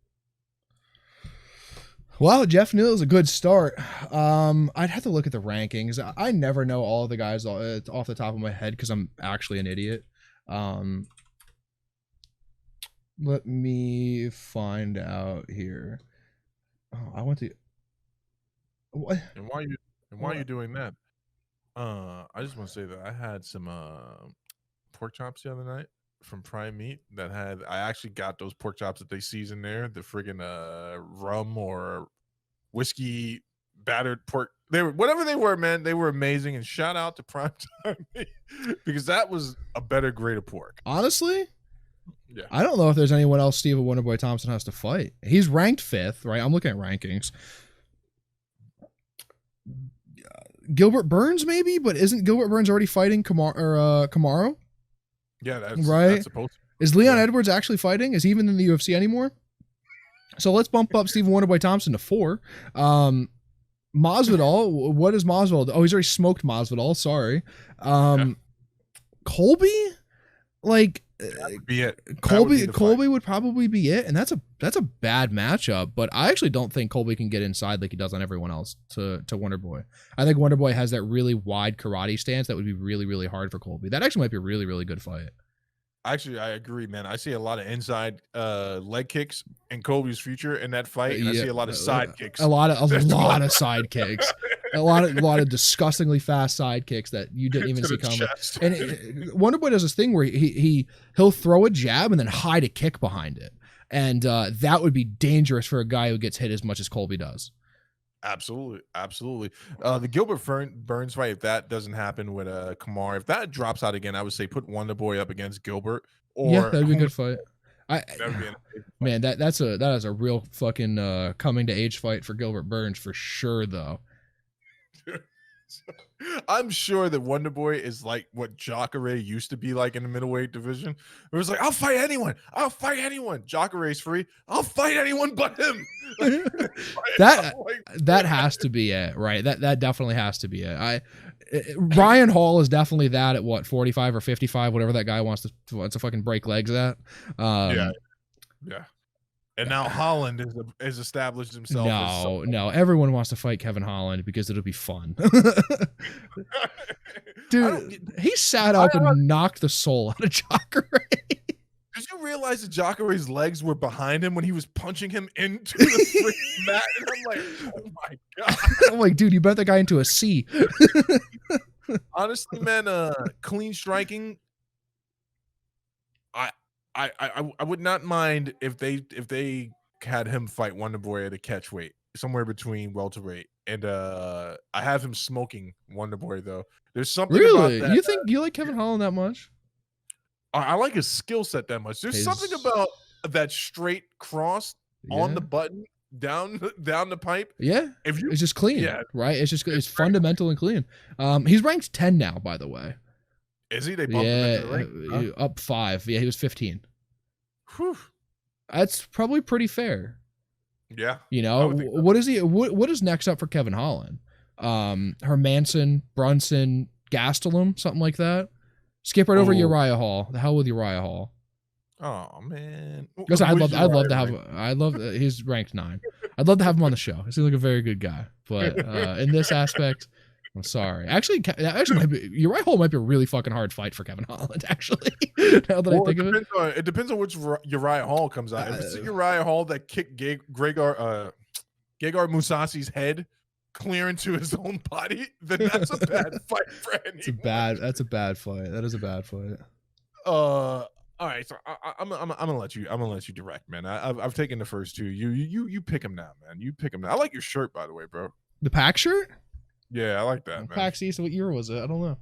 Speaker 1: Well, Jeff Neal is a good start. I'd have to look at the rankings. I never know all the guys off the top of my head because I'm actually an idiot. Let me find out here. Oh, I want to. What?
Speaker 2: And why are you doing that? I just want to say that I had some pork chops the other night from Prime Meat that had. I actually got those pork chops that they season there, the friggin' rum or whiskey battered pork. They were whatever they were, man. They were amazing. And shout out to Prime Time because that was a better grade of pork.
Speaker 1: Honestly.
Speaker 2: Yeah.
Speaker 1: I don't know if there's anyone else Stephen Wonderboy Thompson has to fight. He's ranked 5th, right? I'm looking at rankings. Gilbert Burns, maybe, but isn't Gilbert Burns already fighting Kamaru?
Speaker 2: Yeah, that's
Speaker 1: right.
Speaker 2: That's supposed to be.
Speaker 1: Is Leon Edwards actually fighting? Is he even in the UFC anymore? So let's bump up Stephen Wonderboy Thompson to 4. Masvidal, what is Masvidal? Oh, he's already smoked Masvidal. Sorry. Colby, like.
Speaker 2: That would be it.
Speaker 1: Colby would probably be it, and that's a bad matchup. But I actually don't think Colby can get inside like he does on everyone else to Wonderboy. I think Wonderboy has that really wide karate stance that would be really, really hard for Colby. That actually might be a really, really good fight.
Speaker 2: Actually, I agree, man. I see a lot of inside leg kicks in Colby's future in that fight, and I see a lot of side kicks.
Speaker 1: A lot of side kicks. A lot of disgustingly fast side kicks that you didn't even see coming. And Wonderboy does this thing where he'll throw a jab and then hide a kick behind it, and that would be dangerous for a guy who gets hit as much as Colby does.
Speaker 2: Absolutely. The Gilbert Burns fight, if that doesn't happen with Kamar, if that drops out again, I would say put Wonderboy up against Gilbert. Or
Speaker 1: yeah, that'd be a good fight.
Speaker 2: Man,
Speaker 1: that is a real fucking coming to age fight for Gilbert Burns for sure, though.
Speaker 2: I'm sure that Wonderboy is like what Jacare used to be like in the middleweight division. It was like, I'll fight anyone. Jacare's free. I'll fight anyone but him.
Speaker 1: That has to be it, right? That definitely has to be it. Ryan Hall is definitely that at what 45 or 55, whatever that guy wants to fucking break legs at.
Speaker 2: Yeah. And now Holland has established himself.
Speaker 1: No, everyone wants to fight Kevin Holland because it'll be fun. Dude, he sat up and knocked the soul out of Jacare.
Speaker 2: Did you realize that Jacare's legs were behind him when he was punching him into the freaking mat? And I'm like, oh my God.
Speaker 1: I'm like, dude, you bet that guy into a C.
Speaker 2: Honestly, man, clean striking. I would not mind if they had him fight Wonderboy at a catch weight, somewhere between welterweight, and I have him smoking Wonderboy though. There's something
Speaker 1: really
Speaker 2: about that.
Speaker 1: You think you like Kevin Holland that much?
Speaker 2: I like his skill set that much. There's something about that straight cross on the button down the pipe.
Speaker 1: Yeah, it's just clean, right? It's fundamental and clean. He's ranked 10 now, by the way.
Speaker 2: Is he? They bumped him into the rank?
Speaker 1: Up 5. Yeah, he was 15.
Speaker 2: Whew.
Speaker 1: That's probably pretty fair.
Speaker 2: Yeah.
Speaker 1: You know, what is he? What is next up for Kevin Holland? Hermanson, Brunson, Gastelum, something like that. Skip right over Uriah Hall. The hell with Uriah Hall.
Speaker 2: Oh man.
Speaker 1: Because I'd love he's ranked 9. I'd love to have him on the show. He seems like a very good guy. But in this aspect, I'm sorry. Actually, Uriah Hall might be a really fucking hard fight for Kevin Holland, actually. Now that I think of it.
Speaker 2: It depends on which Uriah Hall comes out. If it's a Uriah Hall that kicked Gegard Mousasi's head clear into his own body, then that's a bad fight for anyone.
Speaker 1: That's a bad fight. That is a bad fight.
Speaker 2: All right, so I'm gonna let you direct, man. I've taken the first 2. You pick him now, man. You pick him now. I like your shirt, by the way, bro.
Speaker 1: The pack shirt?
Speaker 2: Yeah, I like that, man.
Speaker 1: PAX East, what year was it? I don't know.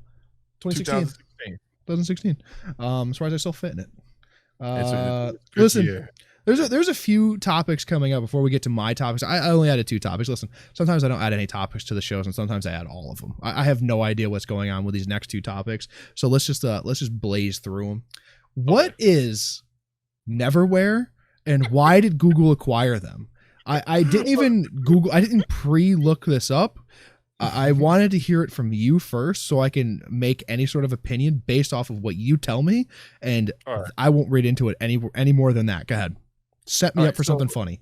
Speaker 1: 2016. I'm surprised I still fit in it. Listen, There's a few topics coming up before we get to my topics. I only added 2 topics. Listen, sometimes I don't add any topics to the shows, and sometimes I add all of them. I have no idea what's going on with these next 2 topics, so let's just blaze through them. What is Neverware, and why did Google acquire them? I didn't even Google. I didn't pre-look this up. I wanted to hear it from you first so I can make any sort of opinion based off of what you tell me, and
Speaker 2: All right.
Speaker 1: I won't read into it any more than that. Go ahead. Set me
Speaker 2: All
Speaker 1: up
Speaker 2: right,
Speaker 1: for something funny.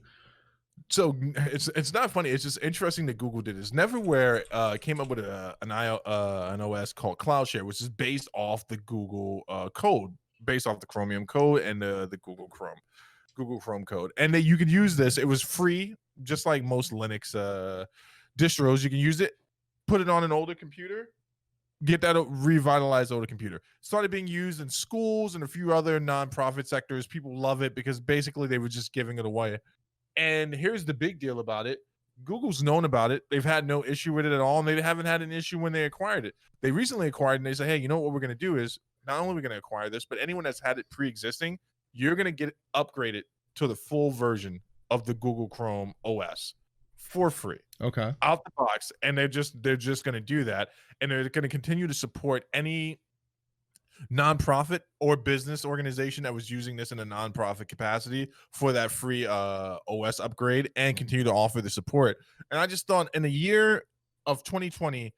Speaker 2: So it's not funny. It's just interesting that Google did this. Neverware came up with an OS called CloudShare, which is based off the Google code, based off the Chromium code and the Google Chrome code. And that you could use this. It was free, just like most Linux distros. You can use it, put it on an older computer, get that revitalized older computer. Started being used in schools and a few other nonprofit sectors. People love it because basically they were just giving it away. And here's the big deal about it. Google's known about it. They've had no issue with it at all, and they haven't had an issue when they acquired it. They recently acquired, and they say, hey, you know what we're going to do is not only are we going to acquire this, but anyone that's had it pre-existing, you're going to get upgraded to the full version of the Google Chrome OS for free.
Speaker 1: Okay.
Speaker 2: Out the box. And they're just going to do that. And they're going to continue to support any nonprofit or business organization that was using this in a nonprofit capacity for that free OS upgrade, and continue to offer the support. And I just thought, in the year of 2020,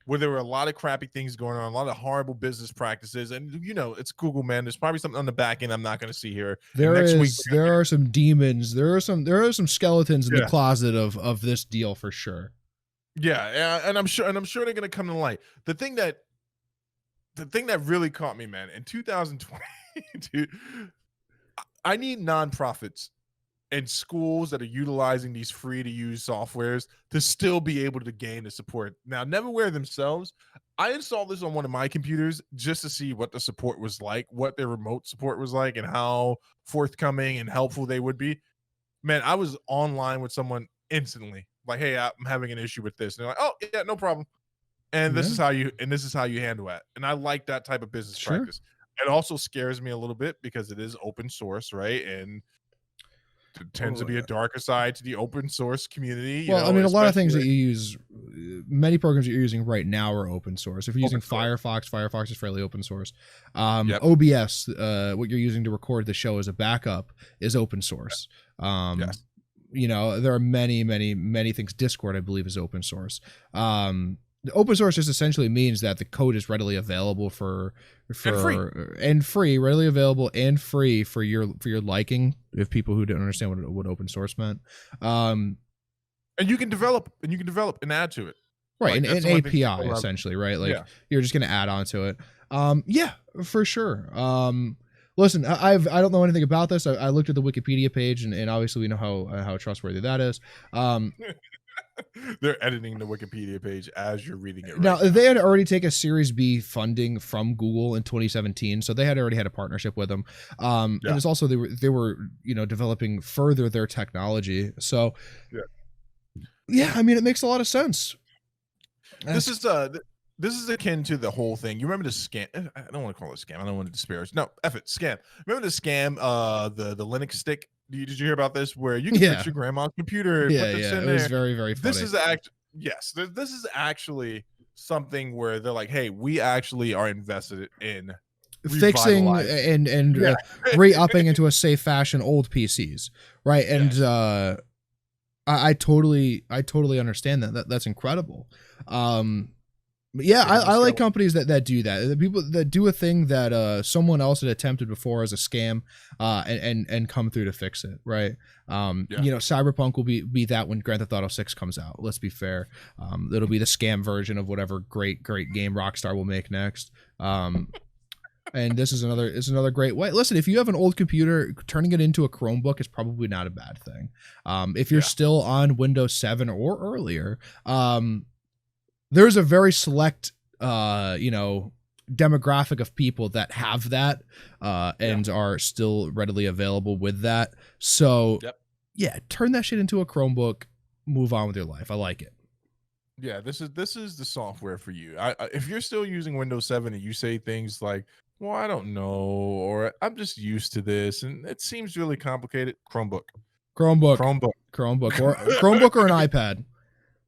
Speaker 2: where there were a lot of crappy things going on, a lot of horrible business practices, and it's Google, man. There's probably something on the back end I'm not going to see here.
Speaker 1: There are some demons. There are some skeletons in the closet of this deal for sure.
Speaker 2: Yeah, and I'm sure they're going to come to light. The thing that really caught me, man, in 2020, dude, I need nonprofits and schools that are utilizing these free to use softwares to still be able to gain the support. Now, Neverware themselves, I installed this on one of my computers just to see what the support was like, what their remote support was like, and how forthcoming and helpful they would be. Man, I was online with someone instantly, like, hey, I'm having an issue with this. And they're like, oh, yeah, no problem. And this is how you handle it. And I like that type of business practice. It also scares me a little bit because it is open source, right? And it tends to be a darker side to the open source community.
Speaker 1: Well, I mean, a lot of things that you use, many programs that you're using right now are open source. If you're using Firefox is fairly open source. OBS, what you're using to record the show as a backup, is open source.
Speaker 2: Yes.
Speaker 1: There are many things. Discord, I believe, is open source. Open source just essentially means that the code is readily available readily available and free for your liking. If people who don't understand what open source meant,
Speaker 2: and you can develop and add to it,
Speaker 1: right? Like, an API essentially, right? Like you're just gonna add on to it. Yeah, for sure. Listen, I don't know anything about this. I looked at the Wikipedia page, and obviously we know how trustworthy that is.
Speaker 2: They're editing the Wikipedia page as you're reading it.
Speaker 1: Now, they had already taken a Series B funding from Google in 2017, so they had already had a partnership with them. And it's also they were developing further their technology. So yeah, I mean, it makes a lot of sense.
Speaker 2: This is akin to the whole thing. You remember the scam? I don't want to call it a scam. I don't want to disparage. No, scam. Remember the scam? The Linux stick. Did you hear about this? Where you can fix your grandma's computer? And put this in
Speaker 1: it
Speaker 2: there.
Speaker 1: was very, very funny.
Speaker 2: This is actually something where they're like, hey, we actually are invested in
Speaker 1: fixing and re-upping into a safe fashion old PCs, right? And I totally understand that. That's incredible. But yeah, I like companies that do that. The people that do a thing that someone else had attempted before as a scam, and come through to fix it, right? Cyberpunk will be that when Grand Theft Auto 6 comes out. Let's be fair. It'll be the scam version of whatever great game Rockstar will make next. And this is another great way. Listen, if you have an old computer, turning it into a Chromebook is probably not a bad thing. If you're still on Windows 7 or earlier, there's a very select, demographic of people that have that and are still readily available with that. So, turn that shit into a Chromebook. Move on with your life. I like it.
Speaker 2: Yeah, this is the software for you. If you're still using Windows 7 and you say things like, well, I don't know, or I'm just used to this, and it seems really complicated. Chromebook,
Speaker 1: Chromebook,
Speaker 2: Chromebook,
Speaker 1: Chromebook or an iPad.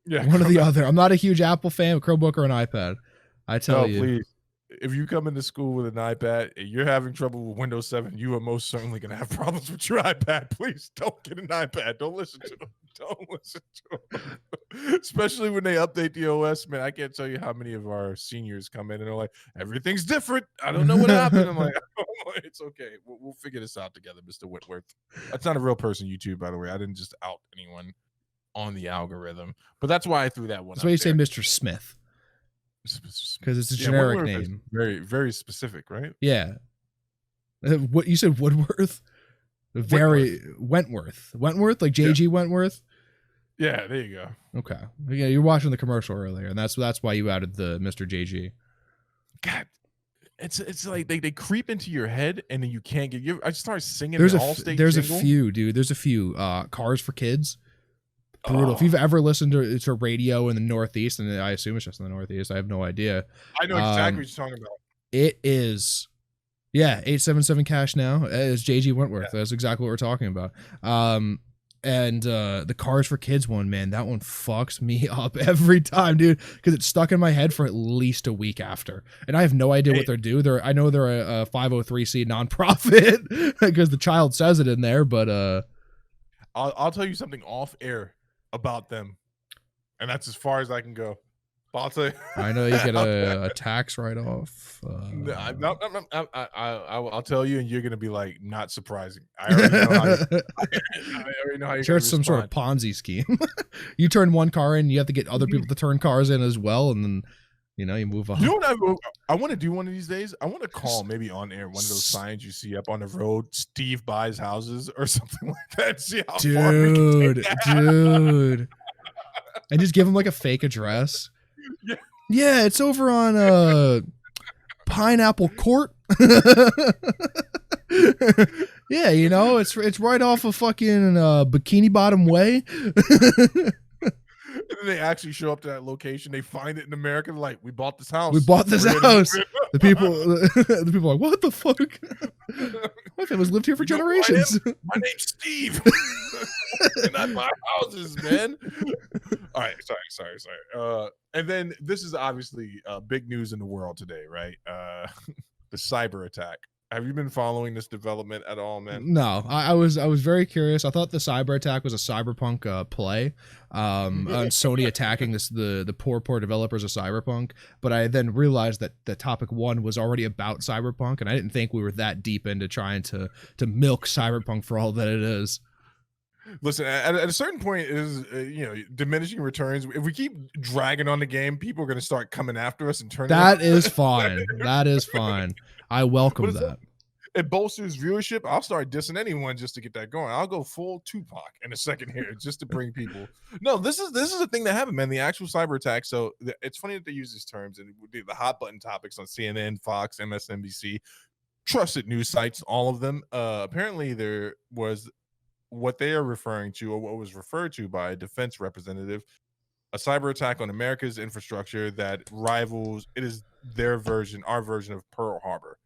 Speaker 2: yeah,
Speaker 1: One or the other. I'm not a huge Apple fan. Chromebook or an iPad. I tell
Speaker 2: no,
Speaker 1: you.
Speaker 2: please. If you come into school with an iPad and you're having trouble with Windows 7, you are most certainly going to have problems with your iPad. Please don't get an iPad. Don't listen to them. Don't listen to them. Especially when they update the OS, man. I can't tell you how many of our seniors come in and they're like, everything's different. I don't know what happened. I'm like, oh, it's okay. We'll figure this out together, Mr. Whitworth. That's not a real person YouTube, by the way. I didn't just out anyone on the algorithm. But that's why I threw that one
Speaker 1: That's
Speaker 2: up
Speaker 1: why you
Speaker 2: there.
Speaker 1: say Mr. Smith. Because it's a generic name.
Speaker 2: Very, very specific, right?
Speaker 1: Yeah. What you said, Woodworth? Very Wentworth. Wentworth, like JG yeah. Wentworth?
Speaker 2: Yeah, there you go.
Speaker 1: Okay. Yeah, you're watching the commercial earlier, and that's why you added the Mr. JG.
Speaker 2: God, it's like they creep into your head, and then you can't get. I start singing.
Speaker 1: There's
Speaker 2: There's
Speaker 1: a few, dude. There's a few. Cars for Kids. Brutal. If you've ever listened to radio in the Northeast, and I assume it's just in the Northeast, I have no idea.
Speaker 2: I know exactly what you're talking about.
Speaker 1: It is, yeah, 877 cash now. It's JG Wentworth. Yeah. That's exactly what we're talking about. And the Cars for Kids one, man, that one fucks me up every time, dude, because it's stuck in my head for at least a week after, and I have no idea what they're doing. I know they're a 503c nonprofit because the child says it in there, but
Speaker 2: I'll tell you something off air about them, and that's as far as I can go. I'll tell you.
Speaker 1: I know you get a tax write-off.
Speaker 2: I'll tell you, and you're gonna be like, not surprising. I already know how. I already know how you're
Speaker 1: sure, it's some sort of Ponzi scheme. You turn one car in, you have to get other people to turn cars in as well, and then you move on.
Speaker 2: You know what I want to do one of these days? I want to call maybe on air one of those signs you see up on the road. Steve buys houses or something like that. See how far we can take that.
Speaker 1: Dude. And just give him like a fake address. Yeah, it's over on Pineapple Court. Yeah, it's right off of fucking Bikini Bottom Way.
Speaker 2: And then they actually show up to that location. They find it in America. They're like, we bought this house.
Speaker 1: We bought this house. The people are like, what the fuck? My family's lived here for generations.
Speaker 2: My name's Steve. And I buy houses, man. All right, sorry. And then this is obviously big news in the world today, right? The cyber attack. Have you been following this development at all, man?
Speaker 1: No, I was very curious. I thought the cyber attack was a Cyberpunk play, on Sony attacking the poor developers of Cyberpunk. But I then realized that the topic one was already about Cyberpunk, and I didn't think we were that deep into trying to milk Cyberpunk for all that it is.
Speaker 2: Listen, at a certain point, is diminishing returns. If we keep dragging on the game, people are going to start coming after us and turning.
Speaker 1: That is fine. That is fine. I welcome that.
Speaker 2: It bolsters viewership. I'll start dissing anyone just to get that going. I'll go full Tupac in a second here just to bring people. No, this is a thing that happened, man. The actual cyber attack. So it's funny that they use these terms and the hot button topics on CNN, Fox, MSNBC, trusted news sites, all of them. Apparently, there was what they are referring to, or what was referred to by a defense representative, a cyber attack on America's infrastructure that rivals, it is their version, our version of Pearl Harbor.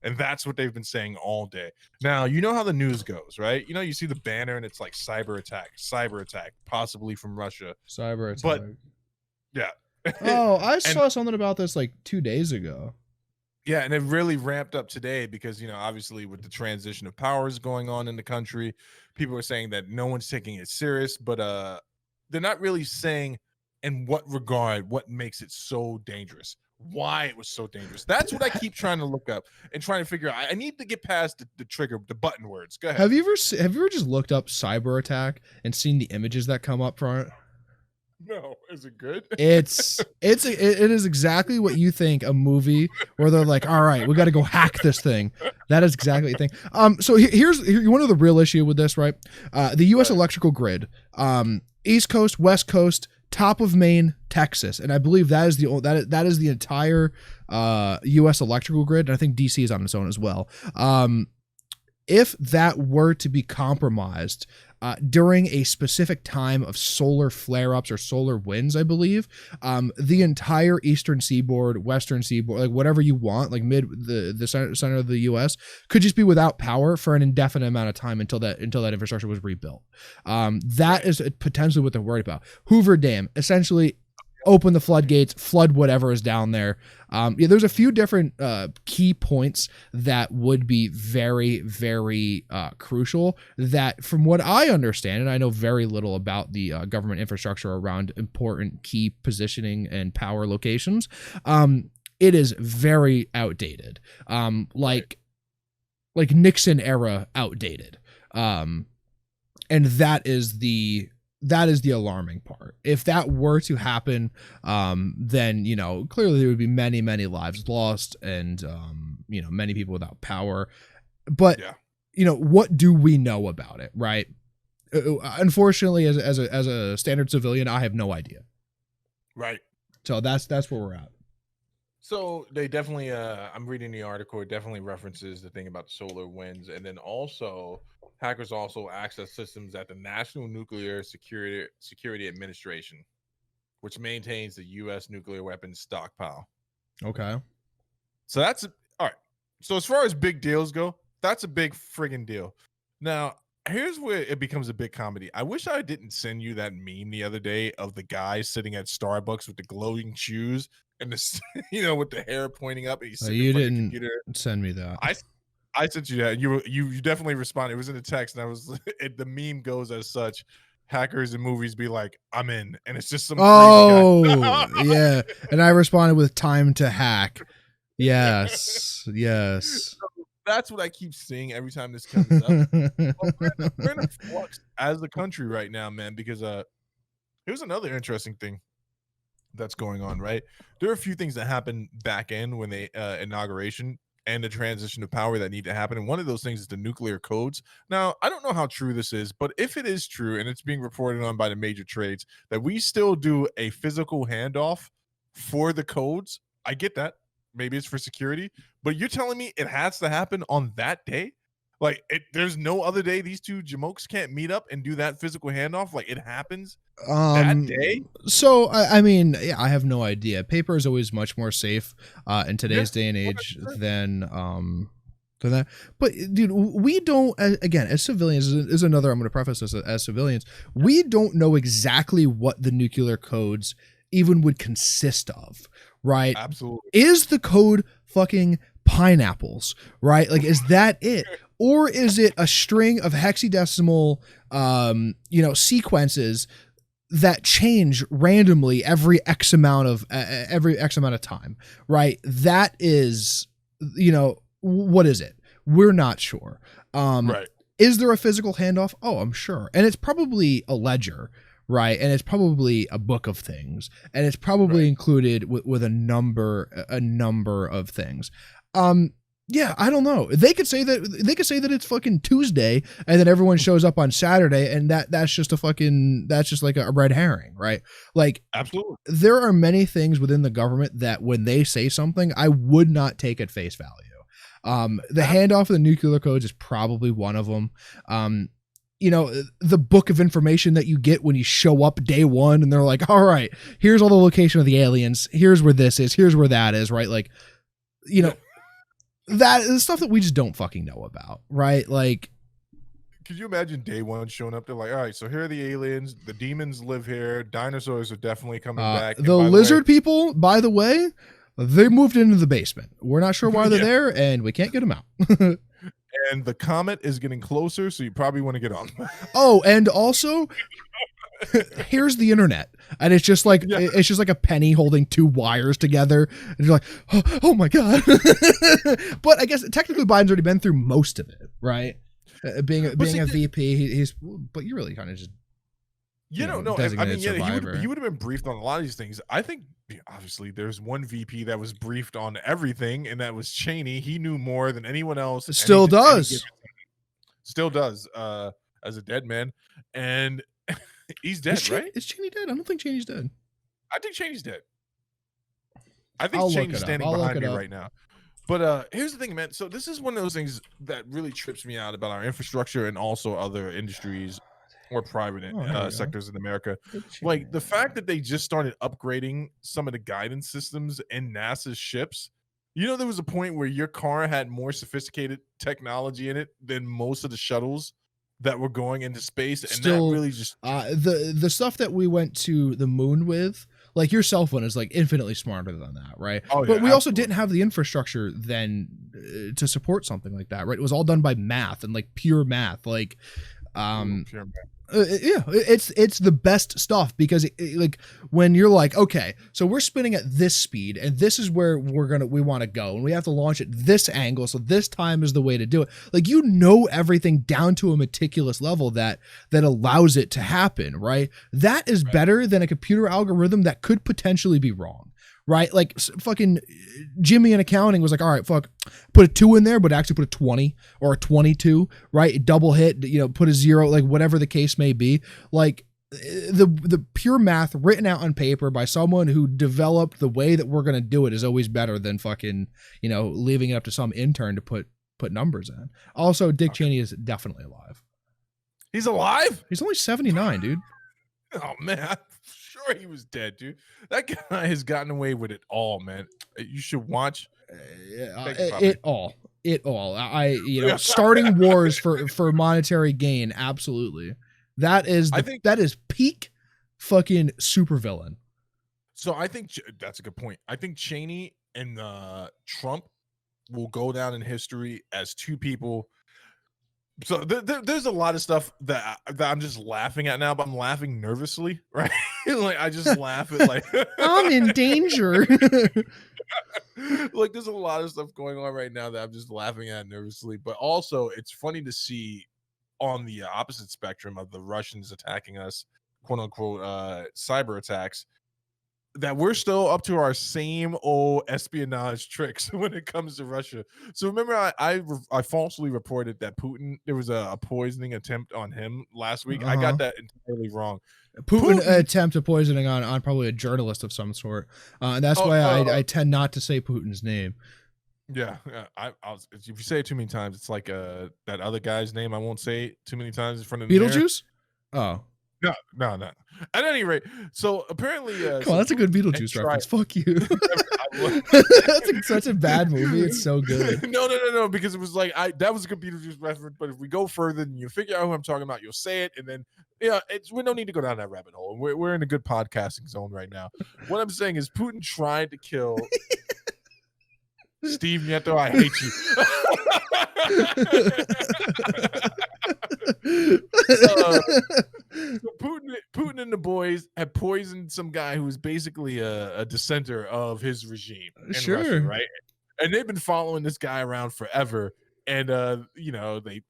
Speaker 2: And that's what they've been saying all day. Now, you know how the news goes, right? You see the banner and it's like cyber attack, possibly from Russia.
Speaker 1: Cyber attack.
Speaker 2: But yeah.
Speaker 1: Oh, I saw something about this like 2 days ago.
Speaker 2: Yeah, and it really ramped up today because, obviously with the transition of powers going on in the country, people are saying that no one's taking it serious, but they're not really saying in what regard, what makes it so dangerous, why it was so dangerous. That's what I keep trying to look up and trying to figure out. I need to get past the trigger, the button words. Go ahead.
Speaker 1: Have you ever just looked up cyber attack and seen the images that come up from it?
Speaker 2: No, is it good?
Speaker 1: It is exactly what you think a movie where they're like, all right, we got to go hack this thing. That is exactly what you think. So here's one of the real issue with this, right? The U.S. electrical grid, East Coast, West Coast, top of Maine, Texas, and I believe that is the entire U.S. electrical grid, and I think DC is on its own as well. if that were to be compromised during a specific time of solar flare-ups or solar winds, I believe, the entire eastern seaboard, western seaboard, like whatever you want, like the center of the U.S. could just be without power for an indefinite amount of time until that infrastructure was rebuilt. That is potentially what they're worried about. Hoover Dam, essentially, open the floodgates, flood whatever is down there. There's a few different key points that would be very, very crucial that, from what I understand, and I know very little about the government infrastructure around important key positioning and power locations, it is very outdated, like Nixon era outdated. And that is the alarming part. If that were to happen, then, clearly there would be many, many lives lost and, many people without power. But, what do we know about it, right? Unfortunately, as a standard civilian, I have no idea.
Speaker 2: Right.
Speaker 1: So that's where we're at.
Speaker 2: So they definitely, I'm reading the article, it definitely references the thing about solar winds. And then also, hackers also access systems at the National Nuclear Security Administration, which maintains the U.S. nuclear weapons stockpile.
Speaker 1: Okay.
Speaker 2: So that's all right. So as far as big deals go, that's a big friggin' deal. Now, here's where it becomes a big comedy. I wish I didn't send you that meme the other day of the guy sitting at Starbucks with the glowing shoes and this, with the hair pointing up, and he's sitting in front of the computer.
Speaker 1: Send me that.
Speaker 2: I sent you that. You definitely responded. It was in the text, and I was the meme goes as such. Hackers in movies be like, I'm in, and it's just some crazy guy.
Speaker 1: Yeah. And I responded with time to hack. Yes. Yes.
Speaker 2: That's what I keep seeing every time this comes up. We're in a flux as a country right now, man, because here's another interesting thing that's going on, right? There are a few things that happen back end when they inauguration and the transition of power that need to happen. And one of those things is the nuclear codes. Now, I don't know how true this is, but if it is true, and it's being reported on by the major trades, that we still do a physical handoff for the codes, I get that. Maybe it's for security, but you're telling me it has to happen on that day? Like, there's no other day these two jamokes can't meet up and do that physical handoff? Like, it happens that day?
Speaker 1: So, I mean, yeah, I have no idea. Paper is always much more safe in today's day and age than that. But, dude, we don't, again, as civilians, is another, I'm going to preface this as civilians, we don't know exactly what the nuclear codes even would consist of, right?
Speaker 2: Absolutely.
Speaker 1: Is the code fucking pineapples, right? Like, is that it? Or is it a string of hexadecimal, sequences that change randomly every X amount of time, right? That is, what is it? We're not sure.
Speaker 2: Right.
Speaker 1: Is there a physical handoff? Oh, I'm sure. And it's probably a ledger, right? And it's probably a book of things, and it's probably included with a number of things. Yeah, I don't know. They could say that it's fucking Tuesday, and then everyone shows up on Saturday, and that's just like a red herring, right? Like,
Speaker 2: absolutely,
Speaker 1: there are many things within the government that when they say something, I would not take at face value. The handoff of the nuclear codes is probably one of them. The book of information that you get when you show up day one, and they're like, all right, here's all the location of the aliens. Here's where this is. Here's where that is, right? Like, that is stuff that we just don't fucking know about, right? Like,
Speaker 2: could you imagine day one showing up? They're like, all right, so here are the aliens. The demons live here. Dinosaurs are definitely coming back.
Speaker 1: The lizard people, by the way, they moved into the basement. We're not sure why they're there, and we can't get them out.
Speaker 2: And the comet is getting closer, so you probably want to get on.
Speaker 1: Oh, and also, here's the internet, and it's just like a penny holding two wires together, and you're like, oh my god. But I guess technically Biden's already been through most of it, right? Being a VP, but you really kind of just
Speaker 2: no. I mean, he would have been briefed on a lot of these things. I think obviously there's one VP that was briefed on everything, and that was Cheney. He knew more than anyone else.
Speaker 1: Still does.
Speaker 2: As a dead man, and he's dead, right?
Speaker 1: Is Cheney dead? I don't think Cheney's dead.
Speaker 2: I think Cheney's dead. I think Cheney's standing behind me right now. But here's the thing, man. So this is one of those things that really trips me out about our infrastructure and also other industries or private
Speaker 1: Oh, here we go.
Speaker 2: sectors in America.
Speaker 1: Good
Speaker 2: Like the
Speaker 1: chicken.
Speaker 2: fact that they just started upgrading some of the guidance systems in NASA's ships. You know, there was a point where your car had more sophisticated technology in it than most of the shuttles that were going into space, and that
Speaker 1: Still,
Speaker 2: really just
Speaker 1: the stuff that we went to the moon with, like your cell phone is like infinitely smarter than that, right?
Speaker 2: oh
Speaker 1: But
Speaker 2: yeah,
Speaker 1: we also
Speaker 2: absolutely.
Speaker 1: didn't have the infrastructure then to support something like that, right? It was all done by math and like pure math, like
Speaker 2: Ooh,
Speaker 1: um
Speaker 2: pure man.
Speaker 1: yeah, it's the best stuff because like when you're like, okay, so we're spinning at this speed and this is where we want to go and we have to launch at this angle, so this time is the way to do it. Like, you know, everything down to a meticulous level that allows it to happen, right? That is
Speaker 2: Right.
Speaker 1: better than a computer algorithm that could potentially be wrong. Right, like fucking Jimmy in accounting was like, all right, fuck, put a 2 in there, but actually put a 20 or a 22, right? Double hit, you know, put a 0, like whatever the case may be. Like the pure math written out on paper by someone who developed the way that we're gonna do it is always better than fucking, you know, leaving it up to some intern to put numbers in. Also, Dick Cheney is definitely alive.
Speaker 2: He's alive?
Speaker 1: He's only 79, dude.
Speaker 2: Oh man, I'm sure he was dead, dude. That guy has gotten away with it all, man. You should watch. Thank you, Bobby.
Speaker 1: It all. You know, starting wars for monetary gain. Absolutely.
Speaker 2: I think
Speaker 1: that is peak fucking supervillain.
Speaker 2: so. I think that's a good point. I think Cheney and Trump will go down in history as two people. So there's a lot of stuff that I'm just laughing at now, but I'm laughing nervously, right? Like I just laugh at like
Speaker 1: I'm in danger.
Speaker 2: like there's a lot of stuff going on right now that I'm just laughing at nervously. But also, it's funny to see on the opposite spectrum of the Russians attacking us, quote unquote, cyber attacks, that we're still up to our same old espionage tricks when it comes to Russia. So remember, I falsely reported that Putin, there was a poisoning attempt on him last week. I got that entirely wrong.
Speaker 1: Putin attempted poisoning on probably a journalist of some sort, and that's why I tend not to say Putin's name.
Speaker 2: Yeah, if you say it too many times, it's like that other guy's name. I won't say it too many times in front of the
Speaker 1: Beetlejuice. Oh.
Speaker 2: No. At any rate, so apparently,
Speaker 1: come on, that's a good Beetlejuice reference. Fuck you. That's such a bad movie. It's so good.
Speaker 2: No, because it was like that was a good Beetlejuice reference. But if we go further, then you figure out who I'm talking about, you'll say it, and then we don't need to go down that rabbit hole. We're in a good podcasting zone right now. What I'm saying is, Putin tried to kill Steve Nieto. I hate you. So Putin and the boys had poisoned some guy who was basically a dissenter of his regime in Russia, right? And they've been following this guy around forever, and they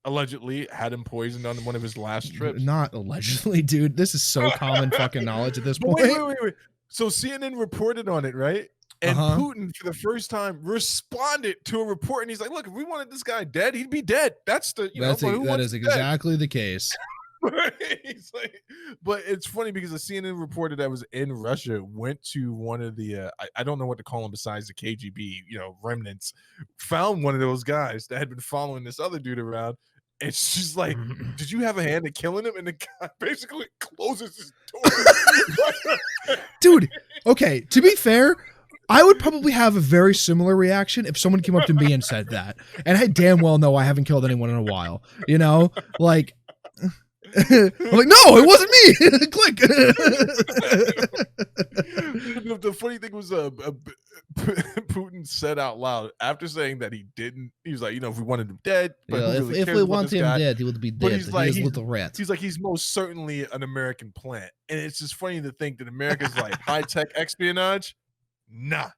Speaker 2: allegedly had him poisoned on one of his last trips.
Speaker 1: Not allegedly, dude. This is so common fucking knowledge at this point.
Speaker 2: Wait. So CNN reported on it, right? And Putin, for the first time, responded to a report, and he's like, "Look, if we wanted this guy dead, he'd be dead. That's the that is
Speaker 1: exactly the case."
Speaker 2: He's like, but it's funny because the CNN reporter that was in Russia went to one of the I don't know what to call them besides the KGB, remnants, found one of those guys that had been following this other dude around. And she's like, "Did you have a hand in killing him?" And the guy basically closes his door.
Speaker 1: Dude, okay, to be fair, I would probably have a very similar reaction if someone came up to me and said that. And I damn well know I haven't killed anyone in a while. Like, I'm like, no, it wasn't me. Click.
Speaker 2: The funny thing was, Putin said out loud after saying that he didn't. He was like, if we wanted him dead, but
Speaker 1: if we want him dead, he would be dead. But he's like, little rat.
Speaker 2: He's like, he's most certainly an American plant, and it's just funny to think that America's like high tech espionage. Nah.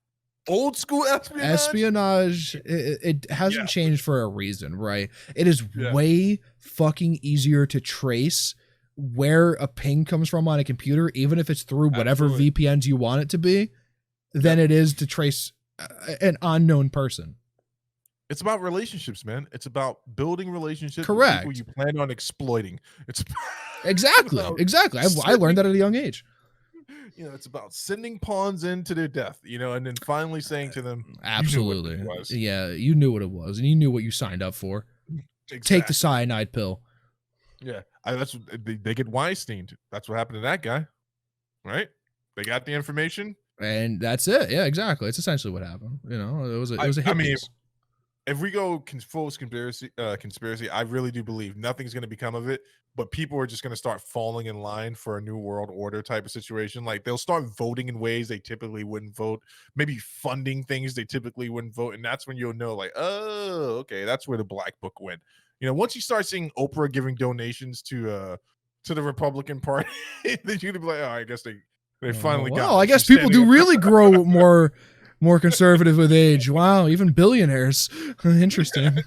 Speaker 2: Old school espionage.
Speaker 1: It hasn't changed for a reason, right? It is way fucking easier to trace where a ping comes from on a computer, even if it's through whatever VPNs you want it to be, than it is to trace an unknown person.
Speaker 2: It's about relationships, man. It's about building relationships with people you plan on exploiting. It's
Speaker 1: exactly. I learned that at a young age.
Speaker 2: It's about sending pawns into their death, and then finally saying to them, "You knew what this
Speaker 1: Absolutely.
Speaker 2: was."
Speaker 1: Yeah, you knew what it was, and you knew what you signed up for. Take the
Speaker 2: Exactly.
Speaker 1: cyanide pill.
Speaker 2: Yeah, that's what they get Weinsteined. That's what happened to that guy, right? They got the information,
Speaker 1: And that's it. Yeah, exactly. It's essentially what happened. It was a
Speaker 2: I
Speaker 1: hit
Speaker 2: mean,
Speaker 1: piece.
Speaker 2: if we go full conspiracy, I really do believe nothing's going to become of it. But people are just going to start falling in line for a new world order type of situation. Like they'll start voting in ways they typically wouldn't vote, maybe funding things they typically wouldn't vote, and that's when you'll know, like, oh, okay, that's where the black book went. Once you start seeing Oprah giving donations to the Republican Party, then you'd be like, oh, I guess they finally got
Speaker 1: Well,
Speaker 2: it.
Speaker 1: I guess
Speaker 2: She's
Speaker 1: people
Speaker 2: standing
Speaker 1: do
Speaker 2: up.
Speaker 1: really grow more conservative with age. Wow, even billionaires. Interesting.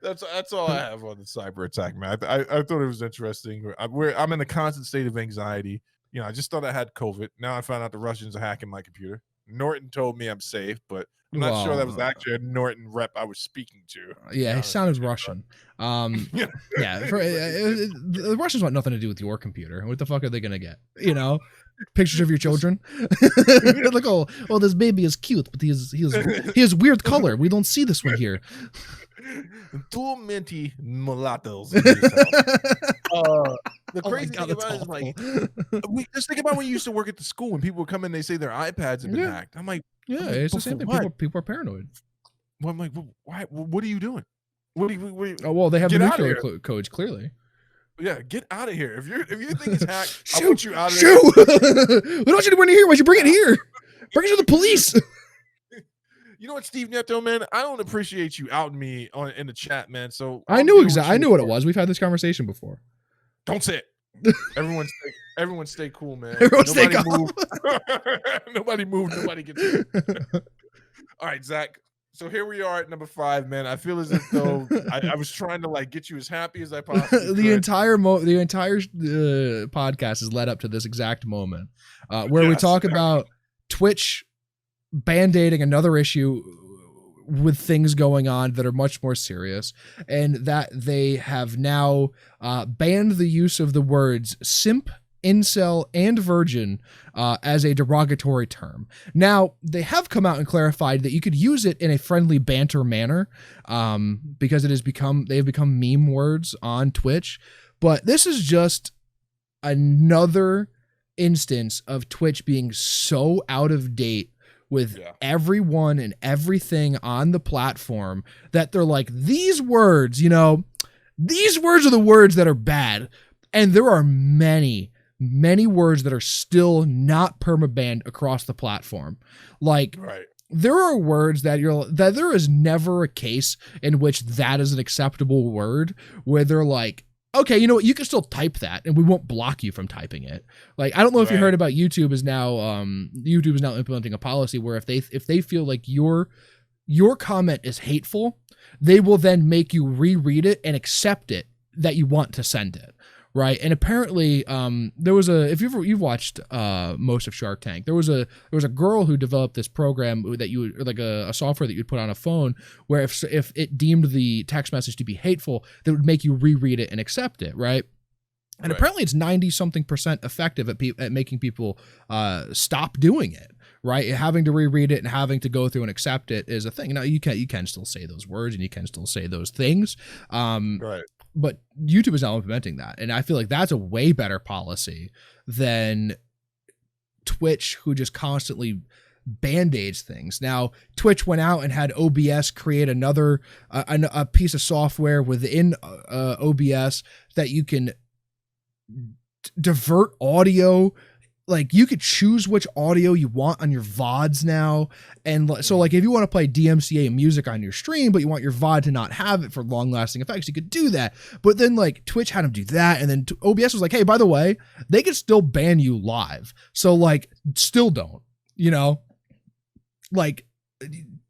Speaker 2: That's all I have on the cyber attack, man. I thought it was interesting. I'm in a constant state of anxiety. I just thought I had COVID. Now I found out the Russians are hacking my computer. Norton told me I'm safe, but I'm not sure that was
Speaker 1: Well,
Speaker 2: actually a Norton rep I was speaking to.
Speaker 1: yeah, he sounded Russian.
Speaker 2: Yeah.
Speaker 1: Yeah, the Russians want nothing to do with your computer. What the fuck are they gonna get? Pictures of your children. Like, oh, this baby is cute, but he has weird color. We don't see this one here.
Speaker 2: Two minty mulattoes in this house. The crazy thing about it is, like, just think about when you used to work at the school when people would come in, they say their iPads have been hacked. I'm like,
Speaker 1: it's the same thing. People are paranoid.
Speaker 2: Well, I'm like, why? What are you doing? What do you?
Speaker 1: Oh well, they have the
Speaker 2: Get outta
Speaker 1: nuclear codes clearly.
Speaker 2: Yeah, get out of here. If your thing is hacked, I'll put you out of
Speaker 1: there. We don't want you to bring it here. Why'd you bring it here? Bring it to the police.
Speaker 2: You know what, Steve Neto, man? I don't appreciate you outing me in the chat, man. So
Speaker 1: I knew what it was. We've had this conversation before.
Speaker 2: Don't say it. Everyone stay cool, man. Nobody move. Nobody move. Nobody get hurt. All right, Zach. So here we are at number 5, man. I feel as if though I was trying to like get you as happy as I possibly could.
Speaker 1: The entire podcast has led up to this exact moment, where we talk about Twitch band-aiding another issue with things going on that are much more serious, and that they have now banned the use of the words simp, incel, and virgin as a derogatory term. Now, they have come out and clarified that you could use it in a friendly banter manner, because they've become meme words on Twitch. But this is just another instance of Twitch being so out of date with everyone and everything on the platform that they're like, these words, these words are the words that are bad. And there are many words that are still not permabanned across the platform. Like, there are words that there is never a case in which that is an acceptable word where they're like, okay, you know what? You can still type that, and we won't block you from typing it. Like, I don't know if you heard about YouTube is now implementing a policy where if they feel like your comment is hateful, they will then make you reread it and accept it that you want to send it. Right. And apparently there was if you've watched most of Shark Tank, there was a girl who developed this program that you would, like a software that you'd put on a phone where if it deemed the text message to be hateful, that would make you reread it and accept it. Right. And apparently it's 90-something% effective at making people stop doing it. Right. Having to reread it and having to go through and accept it is a thing. Now, you can still say those words and you can still say those things. But YouTube is now implementing that. And I feel like that's a way better policy than Twitch, who just constantly band-aids things. Now, Twitch went out and had OBS create another a piece of software within OBS that you can divert audio. Like, you could choose which audio you want on your VODs now. And so, like, if you want to play DMCA music on your stream, but you want your VOD to not have it for long-lasting effects, you could do that. But then, like, Twitch had them do that. And then OBS was like, hey, by the way, they could still ban you live. So, like, still don't, Like,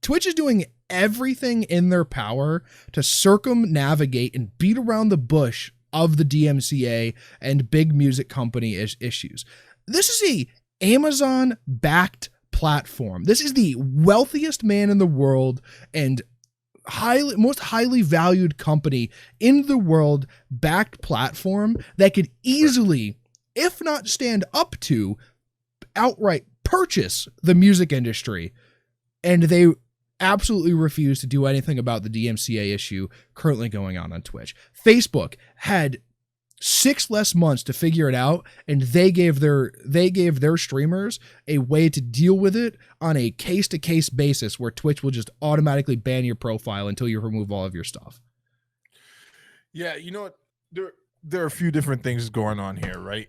Speaker 1: Twitch is doing everything in their power to circumnavigate and beat around the bush of the DMCA and big music company issues. This is a Amazon-backed platform. This is the wealthiest man in the world and most highly valued company in the world backed platform that could easily, if not stand up to, outright purchase the music industry. And they absolutely refuse to do anything about the DMCA issue currently going on Twitch. Facebook had 6 less months to figure it out, and they gave their streamers a way to deal with it on a case-to-case basis where Twitch will just automatically ban your profile until you remove all of your stuff.
Speaker 2: Yeah, you know what? There are a few different things going on here, right?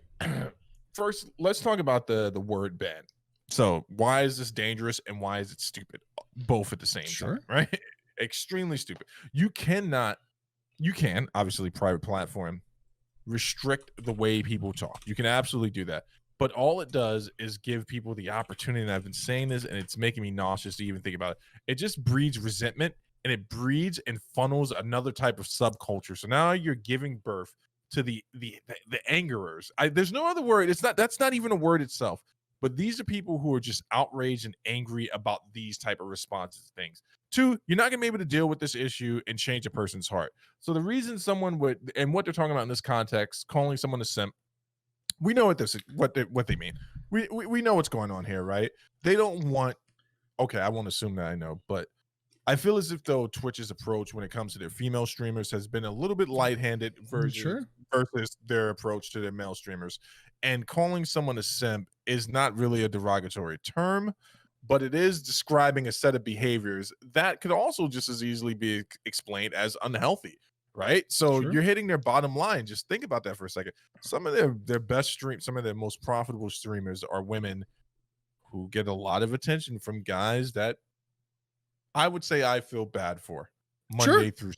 Speaker 2: First, let's talk about the word ban. So why is this dangerous and why is it stupid? Both at the same time, right? Extremely stupid. You can, obviously, private platform, restrict the way people talk. You can absolutely do that. But all it does is give people the opportunity, and I've been saying this, and it's making me nauseous to even think about it. It just breeds resentment, and it breeds and funnels another type of subculture. So now you're giving birth to the angerers. There's no other word. That's not even a word itself. But these are people who are just outraged and angry about these type of responses to things. 2, you're not going to be able to deal with this issue and change a person's heart. So the reason someone would, and what they're talking about in this context, calling someone a simp, we know what they mean. We know what's going on here, right? They don't want. Okay, I won't assume that I know, but I feel as if though Twitch's approach when it comes to their female streamers has been a little bit light-handed versus their approach to their male streamers. And calling someone a simp is not really a derogatory term, but it is describing a set of behaviors that could also just as easily be explained as unhealthy, right? So you're hitting their bottom line. Just think about that for a second. Some of their best some of their most profitable streamers are women who get a lot of attention from guys that I would say I feel bad for Monday through.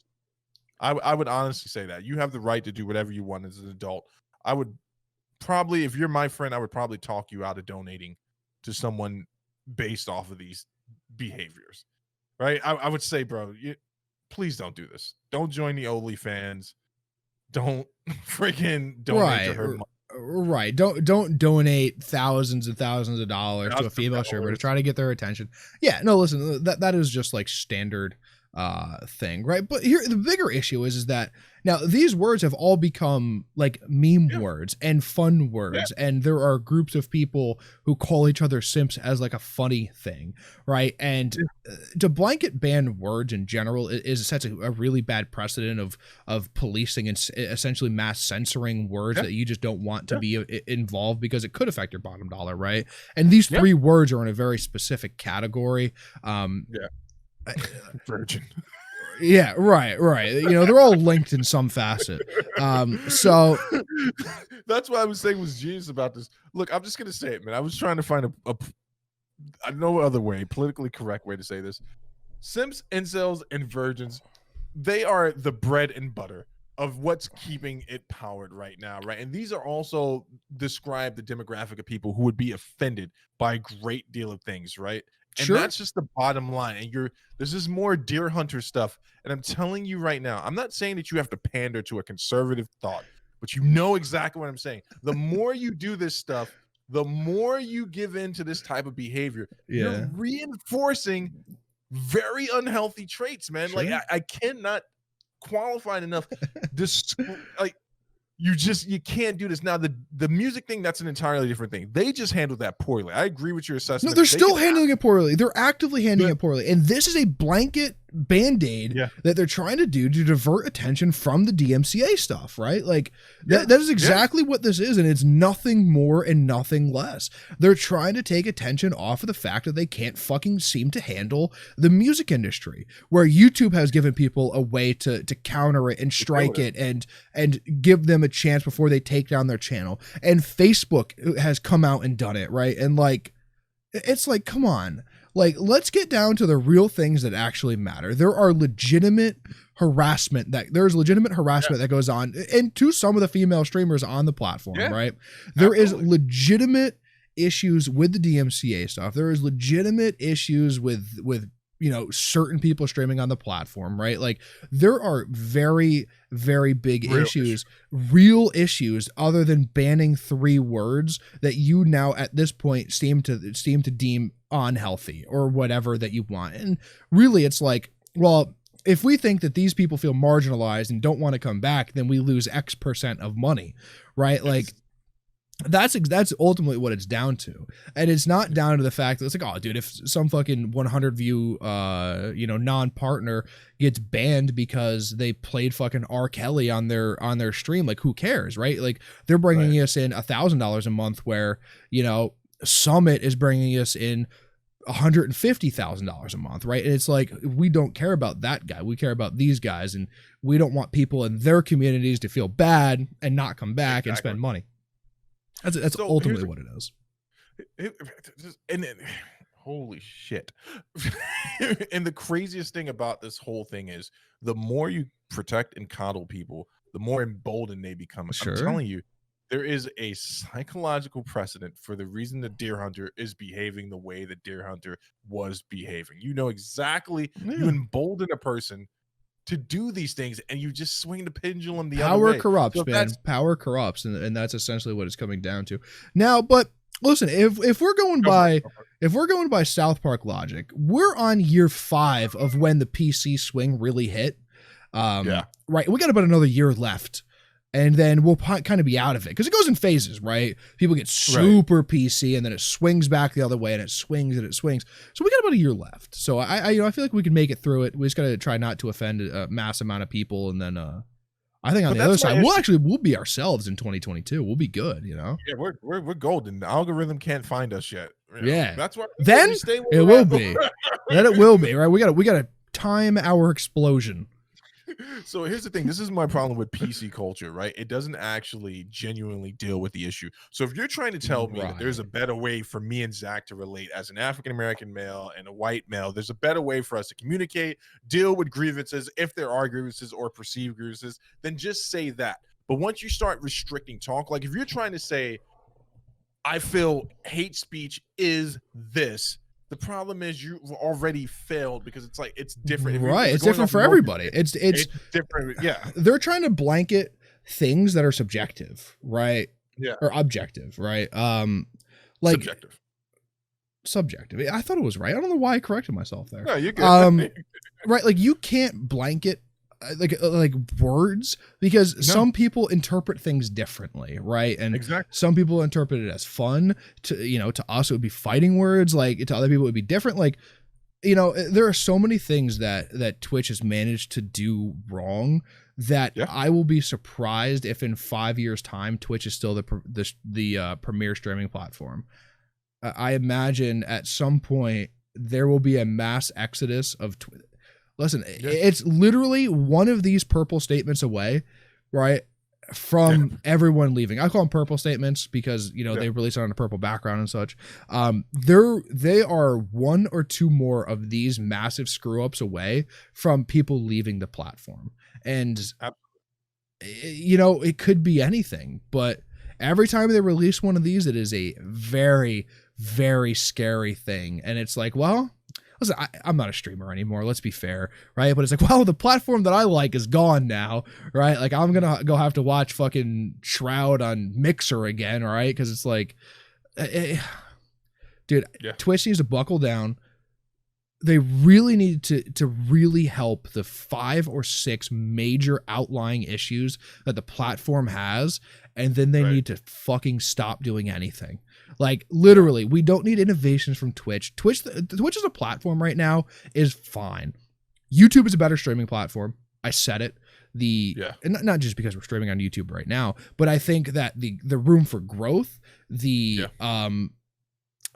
Speaker 2: I would honestly say that you have the right to do whatever you want as an adult. I would probably, if you're my friend, I would probably talk you out of donating to someone based off of these behaviors, right? I would say, bro, please don't do this. Don't join the OnlyFans. Don't freaking donate to her money.
Speaker 1: Right. Don't donate thousands and thousands of dollars to a female streamer to try to get their attention. Yeah, no, listen, that is just like standard thing, right? But here the bigger issue is that now these words have all become like meme words and fun words, and there are groups of people who call each other simps as like a funny thing, right? And to blanket ban words in general is such a really bad precedent of policing and essentially mass censoring words that you just don't want to be involved because it could affect your bottom dollar, right? And these 3 words are in a very specific category.
Speaker 2: Virgin.
Speaker 1: Yeah, right. You know, they're all linked in some facet. So
Speaker 2: that's what I was saying was genius about this. Look, I'm just gonna say it, man. I was trying to find a no other way, politically correct way to say this. Simps, incels, and virgins, they are the bread and butter of what's keeping it powered right now, right? And these are also describe the demographic of people who would be offended by a great deal of things, right? And that's just the bottom line. And this is more deer hunter stuff. And I'm telling you right now, I'm not saying that you have to pander to a conservative thought, but you know exactly what I'm saying. The more you do this stuff, the more you give in to this type of behavior, you're reinforcing very unhealthy traits, man. Like I cannot qualify enough. Like you can't do this. Now the music thing, that's an entirely different thing. They just handled that poorly. I agree with your assessment.
Speaker 1: No, they're still handling it poorly. They're actively handling it poorly. And this is a blanket band-aid that they're trying to do to divert attention from the DMCA stuff, right? Like that is exactly what this is, and it's nothing more and nothing less. They're trying to take attention off of the fact that they can't fucking seem to handle the music industry, where YouTube has given people a way to counter it and strike it and give them a chance before they take down their channel. And Facebook has come out and done it, right? And like it's like, come on. Like, let's get down to the real things that actually matter. There are legitimate harassment that goes on, and to some of the female streamers on the platform, right? There is legitimate issues with the DMCA stuff. There is legitimate issues with you know, certain people streaming on the platform, right? Like there are very, very big real issues other than banning 3 words that you now at this point seem to deem unhealthy or whatever that you want. And really it's like, well, if we think that these people feel marginalized and don't want to come back, then we lose X% of money, right? Like That's ultimately what it's down to. And it's not down to the fact that it's like, oh dude, if some fucking 100 view non-partner gets banned because they played fucking R. Kelly on their stream, like who cares, right? Like they're bringing us in $1,000 a month, where Summit is bringing us in $150,000 a month, right? And it's like, we don't care about that guy, we care about these guys, and we don't want people in their communities to feel bad and not come back and spend money. That's so ultimately what it is.
Speaker 2: And holy shit. And the craziest thing about this whole thing is, the more you protect and coddle people, the more emboldened they become.
Speaker 1: Sure.
Speaker 2: I'm telling you, there is a psychological precedent for the reason the deer hunter is behaving the way the deer hunter was behaving. You know exactly, you embolden a person to do these things, and you just swing the pendulum the other way.
Speaker 1: Power corrupts, so man. Power corrupts, and that's essentially what it's coming down to. Now, but listen, if we're going by South Park logic, we're on year 5 of when the PC swing really hit. Right. We got about another year left, and then we'll kind of be out of it, because it goes in phases, right? People get super PC, and then it swings back the other way, and it swings and it swings. So we got about a year left. So I feel like we can make it through it. We just got to try not to offend a mass amount of people, and then I think on the other side, we'll be ourselves in 2022. We'll be good,
Speaker 2: Yeah, we're golden. The algorithm can't find us yet.
Speaker 1: Yeah,
Speaker 2: that's why.
Speaker 1: Then it will be. Then it will be, right? We got to time our explosion.
Speaker 2: So here's the thing. This is my problem with PC culture, right? It doesn't actually genuinely deal with the issue. So if you're trying to tell me that there's a better way for me and Zach to relate as an African-American male and a white male, there's a better way for us to communicate, deal with grievances, if there are grievances or perceived grievances, then just say that. But once you start restricting talk, like if you're trying to say, I feel hate speech is this, the problem is you've already failed, because it's like, it's different.
Speaker 1: Right. It's different for everybody. It's
Speaker 2: different. Yeah.
Speaker 1: They're trying to blanket things that are subjective, right?
Speaker 2: Yeah.
Speaker 1: Or objective, right? Like
Speaker 2: subjective.
Speaker 1: I thought it was right. I don't know why I corrected myself there.
Speaker 2: No, you're good.
Speaker 1: Right. Like you can't blanket like words, because some people interpret things differently, right? And some people interpret it as fun. To us it would be fighting words, like to other people it would be different. Like, there are so many things that Twitch has managed to do wrong that I will be surprised if in 5 years time Twitch is still the premier streaming platform. I imagine at some point there will be a mass exodus of Listen, it's literally one of these purple statements away, right, from everyone leaving. I call them purple statements because, they release it on a purple background and such. They are one or two more of these massive screw-ups away from people leaving the platform. And, it could be anything. But every time they release one of these, it is a very, very scary thing. And it's like, well... Listen, I'm not a streamer anymore, let's be fair, right? But it's like, well, the platform that I like is gone now, right? Like, I'm going to go have to watch fucking Shroud on Mixer again, right? Because it's like, dude, Twitch needs to buckle down. They really need to really help the 5 or 6 major outlying issues that the platform has, and then they need to fucking stop doing anything. Like, literally, we don't need innovations from Twitch. Twitch as a platform right now is fine. YouTube is a better streaming platform. I said it. And not just because we're streaming on YouTube right now, but I think that the room for growth, listen,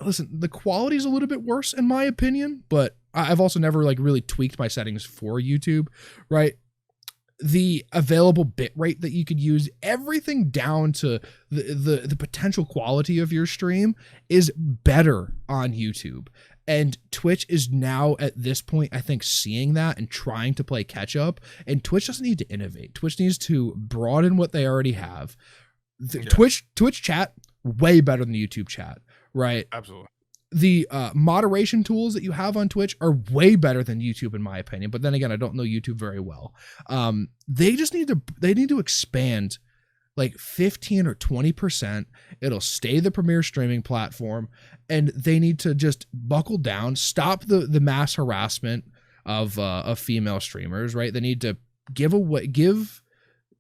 Speaker 1: the quality is a little bit worse in my opinion, but I've also never really tweaked my settings for YouTube, right? The available bit rate that you could use, everything down to the potential quality of your stream is better on YouTube. And Twitch is now at this point, I think, seeing that and trying to play catch up. And Twitch doesn't need to innovate. Twitch needs to broaden what they already have. Twitch chat, way better than YouTube chat, right?
Speaker 2: Absolutely.
Speaker 1: The moderation tools that you have on Twitch are way better than YouTube in my opinion. But then again, I don't know YouTube very well. They just need to expand like 15 or 20%. It'll stay the premier streaming platform, and they need to just buckle down, stop the mass harassment of female streamers, right? They need to give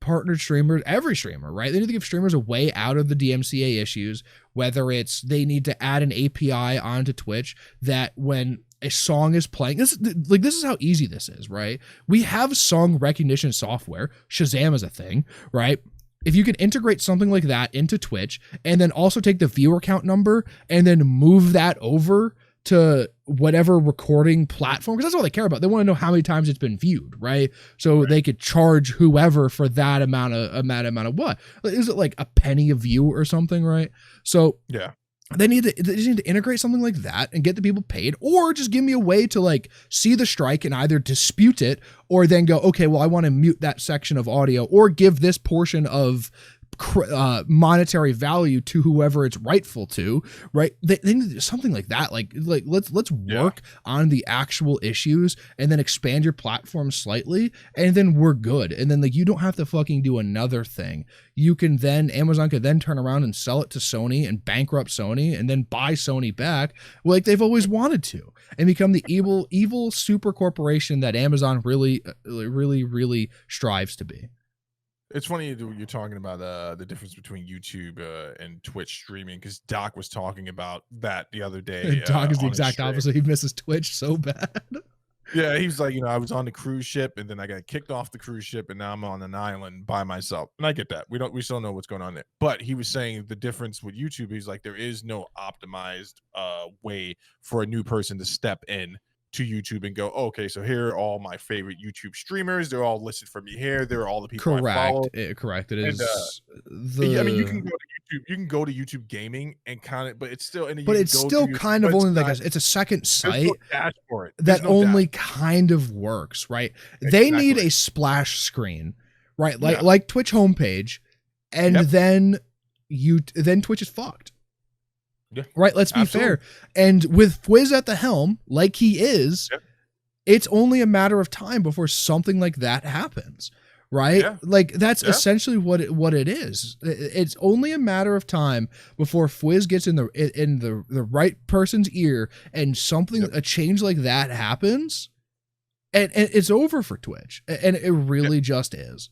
Speaker 1: partnered streamers, every streamer, right? They need to give streamers a way out of the DMCA issues, whether it's they need to add an API onto Twitch that when a song is playing, this is how easy this is, right? We have song recognition software. Shazam is a thing, right? If you can integrate something like that into Twitch and then also take the viewer count number and then move that over to whatever recording platform, because that's all they care about. They want to know how many times it's been viewed, right? So they could charge whoever for that amount of what? Is it like a penny a view or something, right? So
Speaker 2: yeah,
Speaker 1: they just need to integrate something like that and get the people paid, or just give me a way to like see the strike and either dispute it or then go, okay, well, I want to mute that section of audio or give this portion of monetary value to whoever it's rightful to, right? They need to do something like that. Like let's work on the actual issues and then expand your platform slightly, and then we're good. And then like you don't have to fucking do another thing. You can then Amazon could then turn around and sell it to Sony and bankrupt Sony and then buy Sony back like they've always wanted to and become the evil super corporation that Amazon really strives to be.
Speaker 2: It's funny you're talking about the difference between YouTube and Twitch streaming, because Doc was talking about that the other day.
Speaker 1: Doc is the exact opposite. He misses Twitch so bad.
Speaker 2: Yeah, he's like, I was on the cruise ship and then I got kicked off the cruise ship and now I'm on an island by myself. And I get that. We still know what's going on there. But he was saying the difference with YouTube, he's like, there is no optimized way for a new person to step in to YouTube and go, okay, so here are all my favorite YouTube streamers. They're all listed for me here. They're all the people I follow.
Speaker 1: Correct. It is.
Speaker 2: I mean, you can go to YouTube. You can go to YouTube Gaming and kind of, but it's still.
Speaker 1: But it's still kind of only like it's a second site that
Speaker 2: no
Speaker 1: only kind of works, right?
Speaker 2: Exactly.
Speaker 1: They need a splash screen, right? Like Twitch homepage, and then Twitch is fucked.
Speaker 2: Yeah.
Speaker 1: Right. Let's be fair. And with Fwiz at the helm, like he is, it's only a matter of time before something like that happens. Right. Yeah. Like that's essentially what it is. It's only a matter of time before Fwiz gets in the right person's ear and a change like that happens. And it's over for Twitch. And it really just is.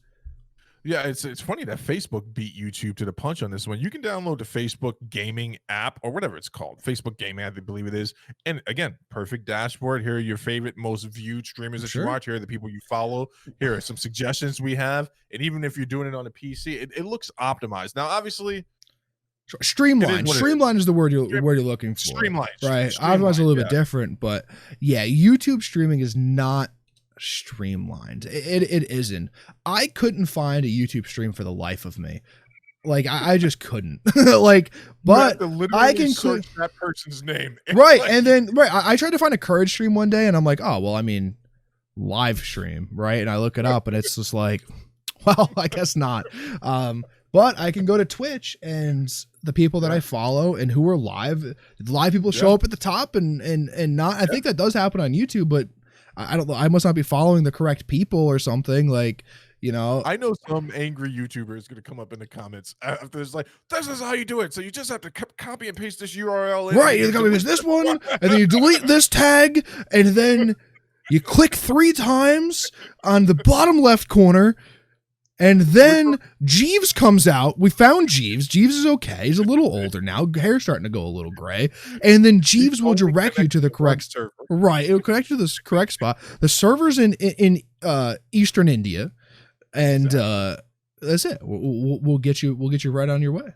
Speaker 2: Yeah, it's funny that Facebook beat YouTube to the punch on this one. You can download the Facebook Gaming app or whatever it's called. Facebook Gaming, I believe it is. And again, perfect dashboard. Here are your favorite, most viewed streamers that you watch. Here are the people you follow. Here are some suggestions we have. And even if you're doing it on a PC, it looks optimized. Now, obviously,
Speaker 1: streamlined. Streamlined is the word you're looking for.
Speaker 2: Streamlined,
Speaker 1: right? Optimized a little bit different, but yeah, YouTube streaming is not streamlined. It isn't. I couldn't find a YouTube stream for the life of me. Like I just couldn't. Like, but I can
Speaker 2: search that person's name.
Speaker 1: Right, and then I tried to find a Courage stream one day, and I'm like, oh well, I mean, live stream, right? And I look it up, and it's just like, well, I guess not. But I can go to Twitch and the people that I follow and who are live people show up at the top and not. I think that does happen on YouTube, but I don't know. I must not be following the correct people or something. Like,
Speaker 2: I know some angry YouTuber is going to come up in the comments after this, like, this is how you do it. So you just have to copy and paste this URL in.
Speaker 1: Right. You copy this one, and then you delete this tag, and then you click 3 times on the bottom left corner. And then Jeeves comes out. We found Jeeves. Jeeves is okay. He's a little older now. Hair's starting to go a little gray. And then Jeeves will direct you to the correct server. Right. It'll connect you to the correct spot. The server's in Eastern India. And that's it. We'll get you right on your way.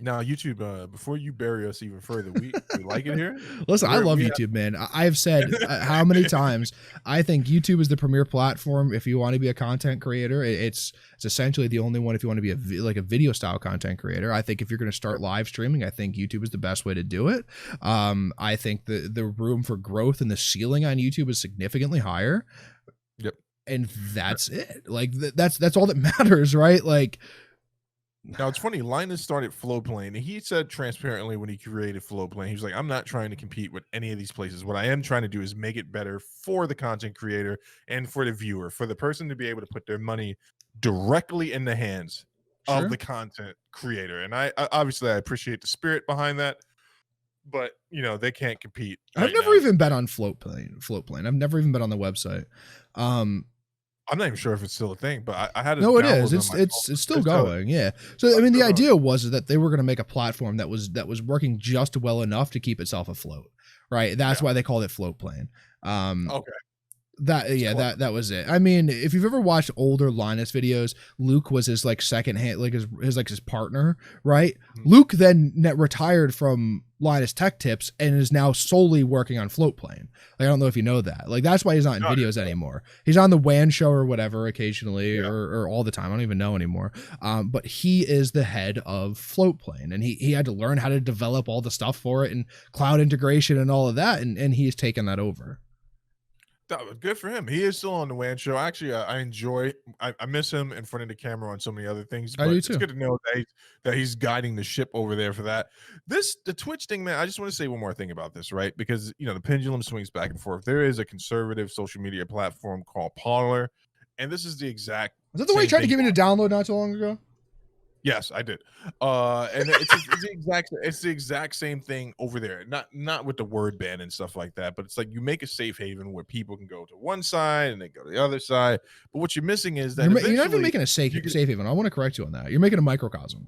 Speaker 2: Now, YouTube, before you bury us even further, we like it here.
Speaker 1: Listen, I love YouTube, man. I've said how many times I think YouTube is the premier platform if you want to be a content creator. It's essentially the only one if you want to be a video style content creator. I think if you're going to start live streaming, I think YouTube is the best way to do it. I think the room for growth and the ceiling on YouTube is significantly higher.
Speaker 2: Yep.
Speaker 1: And that's it. Like that's all that matters, right? Like.
Speaker 2: Now, it's funny, Linus started Flowplane, and he said transparently when he created Flowplane, he was like, I'm not trying to compete with any of these places. What I am trying to do is make it better for the content creator and for the viewer, for the person to be able to put their money directly in the hands of the content creator. And I obviously I appreciate the spirit behind that, but, they can't compete.
Speaker 1: I've never even been on Floatplane. I've never even been on the website.
Speaker 2: I'm not even sure if it's still a thing, but I had it
Speaker 1: No, it is.
Speaker 2: downloaded on my phone.
Speaker 1: It's still
Speaker 2: It's still,
Speaker 1: going. Yeah. So I mean, the
Speaker 2: still going.
Speaker 1: idea was that they were going to make a platform that was working just well enough to keep itself afloat. Right. That's
Speaker 2: Yeah.
Speaker 1: why they called it float plane.
Speaker 2: Okay.
Speaker 1: That
Speaker 2: It's
Speaker 1: yeah,
Speaker 2: clever.
Speaker 1: that was it. I mean, if you've ever watched older Linus videos, Luke was his like second hand, like his partner, right?
Speaker 2: Mhm.
Speaker 1: Luke then retired from Linus Tech Tips and is now solely working on Floatplane. Like, I don't know if you know that. Like, that's why he's not in
Speaker 2: No, I
Speaker 1: videos
Speaker 2: didn't know.
Speaker 1: anymore. He's on the WAN show or whatever occasionally,
Speaker 2: Yeah.
Speaker 1: or all the time. I don't even know anymore. But he is the head of Floatplane, and he had to learn how to develop all the stuff for it and cloud integration and all of that, and he's taken that over.
Speaker 2: That was good for him. He is still on the WAN show. Actually, I enjoy. I miss him in front of the camera on so many other things,
Speaker 1: I
Speaker 2: but
Speaker 1: do
Speaker 2: it's
Speaker 1: too.
Speaker 2: good to know that he's guiding the ship over there for that. The Twitch thing, man. I just want to say one more thing about this, right? Because the pendulum swings back and forth. There is a conservative social media platform called Parler, and this is the exact
Speaker 1: Is that the one you
Speaker 2: same
Speaker 1: tried to
Speaker 2: thing.
Speaker 1: give me to download not too long ago?
Speaker 2: Yes, I did. And it's the exact same thing over there. Not with the word ban and stuff like that, but it's like you make a safe haven where people can go to one side and they go to the other side. But what you're missing is that
Speaker 1: You're not even
Speaker 2: eventually
Speaker 1: making a safe
Speaker 2: you can,
Speaker 1: haven. I want to correct you on that. You're making a microcosm.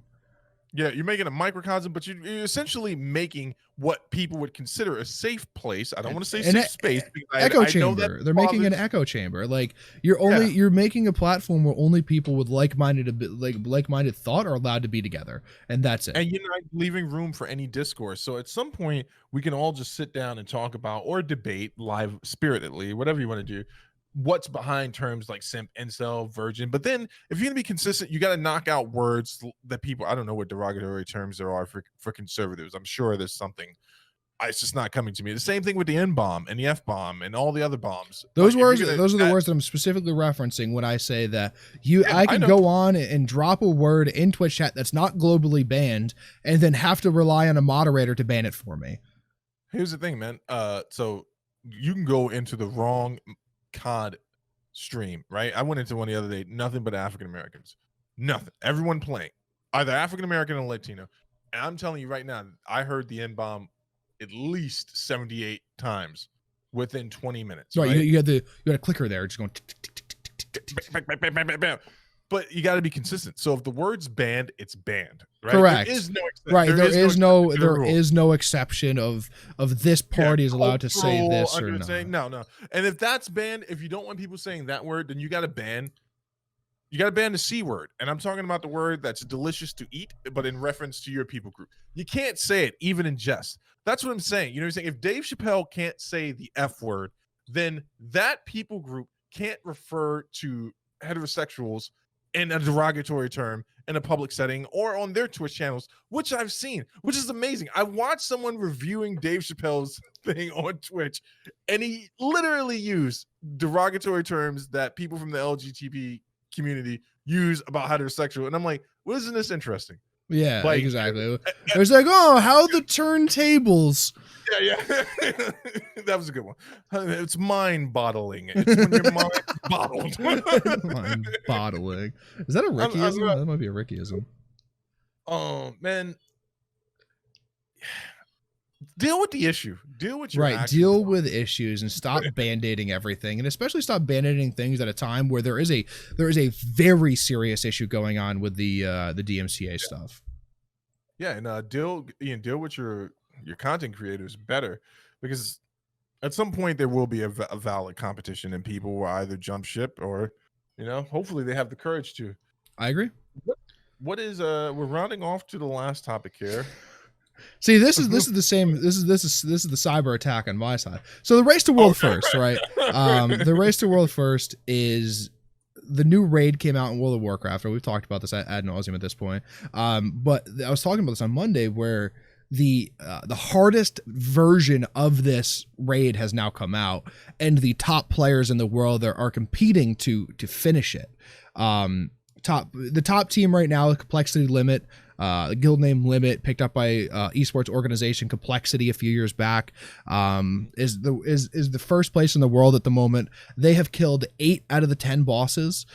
Speaker 2: yeah, you're making a microcosm, but you're essentially making what people would consider a safe place. I don't want to say
Speaker 1: An
Speaker 2: safe space because
Speaker 1: echo
Speaker 2: I know that
Speaker 1: chamber. They're making an
Speaker 2: bothers.
Speaker 1: echo chamber. Like
Speaker 2: Yeah.
Speaker 1: you're making a platform where only people with like-minded thought are allowed to be together, and that's it.
Speaker 2: And you're not leaving room for any discourse. So at some point, we can all just sit down and talk about or debate live spiritedly, whatever you want to do, what's behind terms like simp, incel, virgin. But then if you're going to be consistent, you got to knock out words that people, I don't know what derogatory terms there are for conservatives. I'm sure there's something. It's just not coming to me. The same thing with the N bomb and the F bomb and all the other bombs.
Speaker 1: Those
Speaker 2: Like if
Speaker 1: words,
Speaker 2: you're gonna,
Speaker 1: those are the words that I'm specifically referencing when I say that
Speaker 2: yeah,
Speaker 1: I
Speaker 2: I
Speaker 1: can
Speaker 2: know.
Speaker 1: go on and drop a word in Twitch chat that's not globally banned, and then have to rely on a moderator to ban it for me.
Speaker 2: Here's the thing, man. So you can go into the wrong COD stream, right? I went into one the other day, nothing but African Americans, nothing. Everyone playing, either African American or Latino. And I'm telling you right now, I heard the N bomb at least 78 times within 20 minutes,
Speaker 1: Right?
Speaker 2: right?
Speaker 1: You had a clicker there, just going.
Speaker 2: Bam, bam, bam, bam, bam, bam. But you got to be consistent. So if the word's banned, it's banned, right?
Speaker 1: Correct.
Speaker 2: There is no
Speaker 1: Right. There
Speaker 2: rule.
Speaker 1: is no exception of this party is allowed to say
Speaker 2: Cultural
Speaker 1: this or
Speaker 2: understanding.
Speaker 1: not.
Speaker 2: No. And if that's banned, if you don't want people saying that word, then you got to ban the C word. And I'm talking about the word that's delicious to eat, but in reference to your people group. You can't say it even in jest. That's what I'm saying. You know what I'm saying? If Dave Chappelle can't say the F word, then that people group can't refer to heterosexuals in a derogatory term in a public setting or on their Twitch channels, which I've seen, which is amazing. I watched someone reviewing Dave Chappelle's thing on Twitch, and he literally used derogatory terms that people from the LGBT community use about heterosexual. And I'm like, well, isn't this interesting?
Speaker 1: Yeah,
Speaker 2: Like,
Speaker 1: exactly. It's like, oh, how the turntables.
Speaker 2: yeah. That was a good one. It's mind bottling. It's when your mind bottled.
Speaker 1: Mind bottling. Is that a Rickyism? That might be a Rickyism.
Speaker 2: Oh man, deal with the issue. Deal with your
Speaker 1: Right. Deal with issues and stop band-aiding everything, and especially stop band-aiding things at a time where there is a very serious issue going on with the DMCA stuff.
Speaker 2: Yeah, and deal with your content creators better, because at some point there will be a valid competition, and people will either jump ship or, hopefully they have the courage to.
Speaker 1: I agree.
Speaker 2: What is we're rounding off to the last topic here.
Speaker 1: See, this is the same. This is the cyber attack on my side. So the race to world first, right? The race to world first is the new raid came out in World of Warcraft. We've talked about this ad nauseum at this point. But I was talking about this on Monday, where the hardest version of this raid has now come out, and the top players in the world are competing to finish it. The top team right now, the Complexity Limit, the guild name Limit, picked up by esports organization Complexity a few years back, is the first place in the world at the moment. They have killed 8 out of the 10 bosses,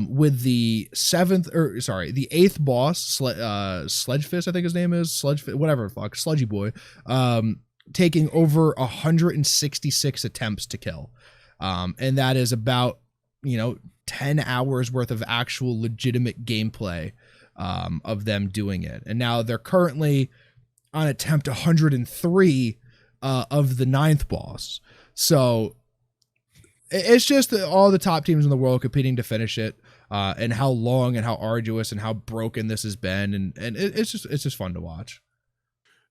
Speaker 1: with the 8th boss, Sledgefist, I think his name is Sludgy Boy, taking over 166 attempts to kill, and that is about 10 hours worth of actual legitimate gameplay of them doing it. And now they're currently on attempt 103 of the 9th boss. So it's just all the top teams in the world competing to finish it, and how long and how arduous and how broken this has been. And it's just fun to watch.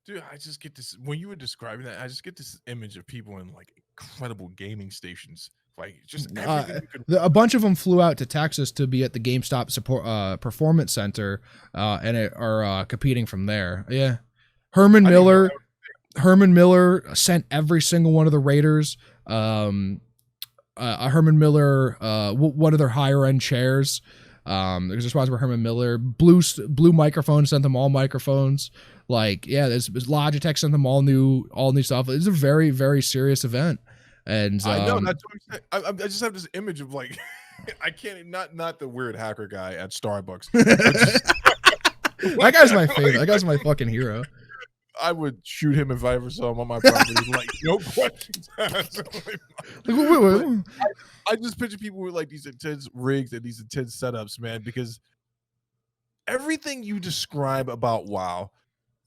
Speaker 2: Dude, I just get this, when you were describing that, I just get this image of people in like incredible gaming stations, like just everything you could.
Speaker 1: A bunch of them flew out to Texas to be at the GameStop support performance center, and are competing from there. Yeah, Herman Miller sent every single one of the Raiders. Herman Miller, one of their higher end chairs. There's a sponsor for Herman Miller. Blue Microphone sent them all microphones. Like, yeah, there's Logitech sent them all new stuff. It's a very, very serious event. And
Speaker 2: I know, that's what I'm saying. I just have this image of like, I can't, not the weird hacker guy at Starbucks.
Speaker 1: That guy's my favorite. That guy's my fucking hero.
Speaker 2: I would shoot him if I ever saw him on my property. Like, no questions asked. I just picture people with like these intense rigs and these intense setups, man, because everything you describe about WoW,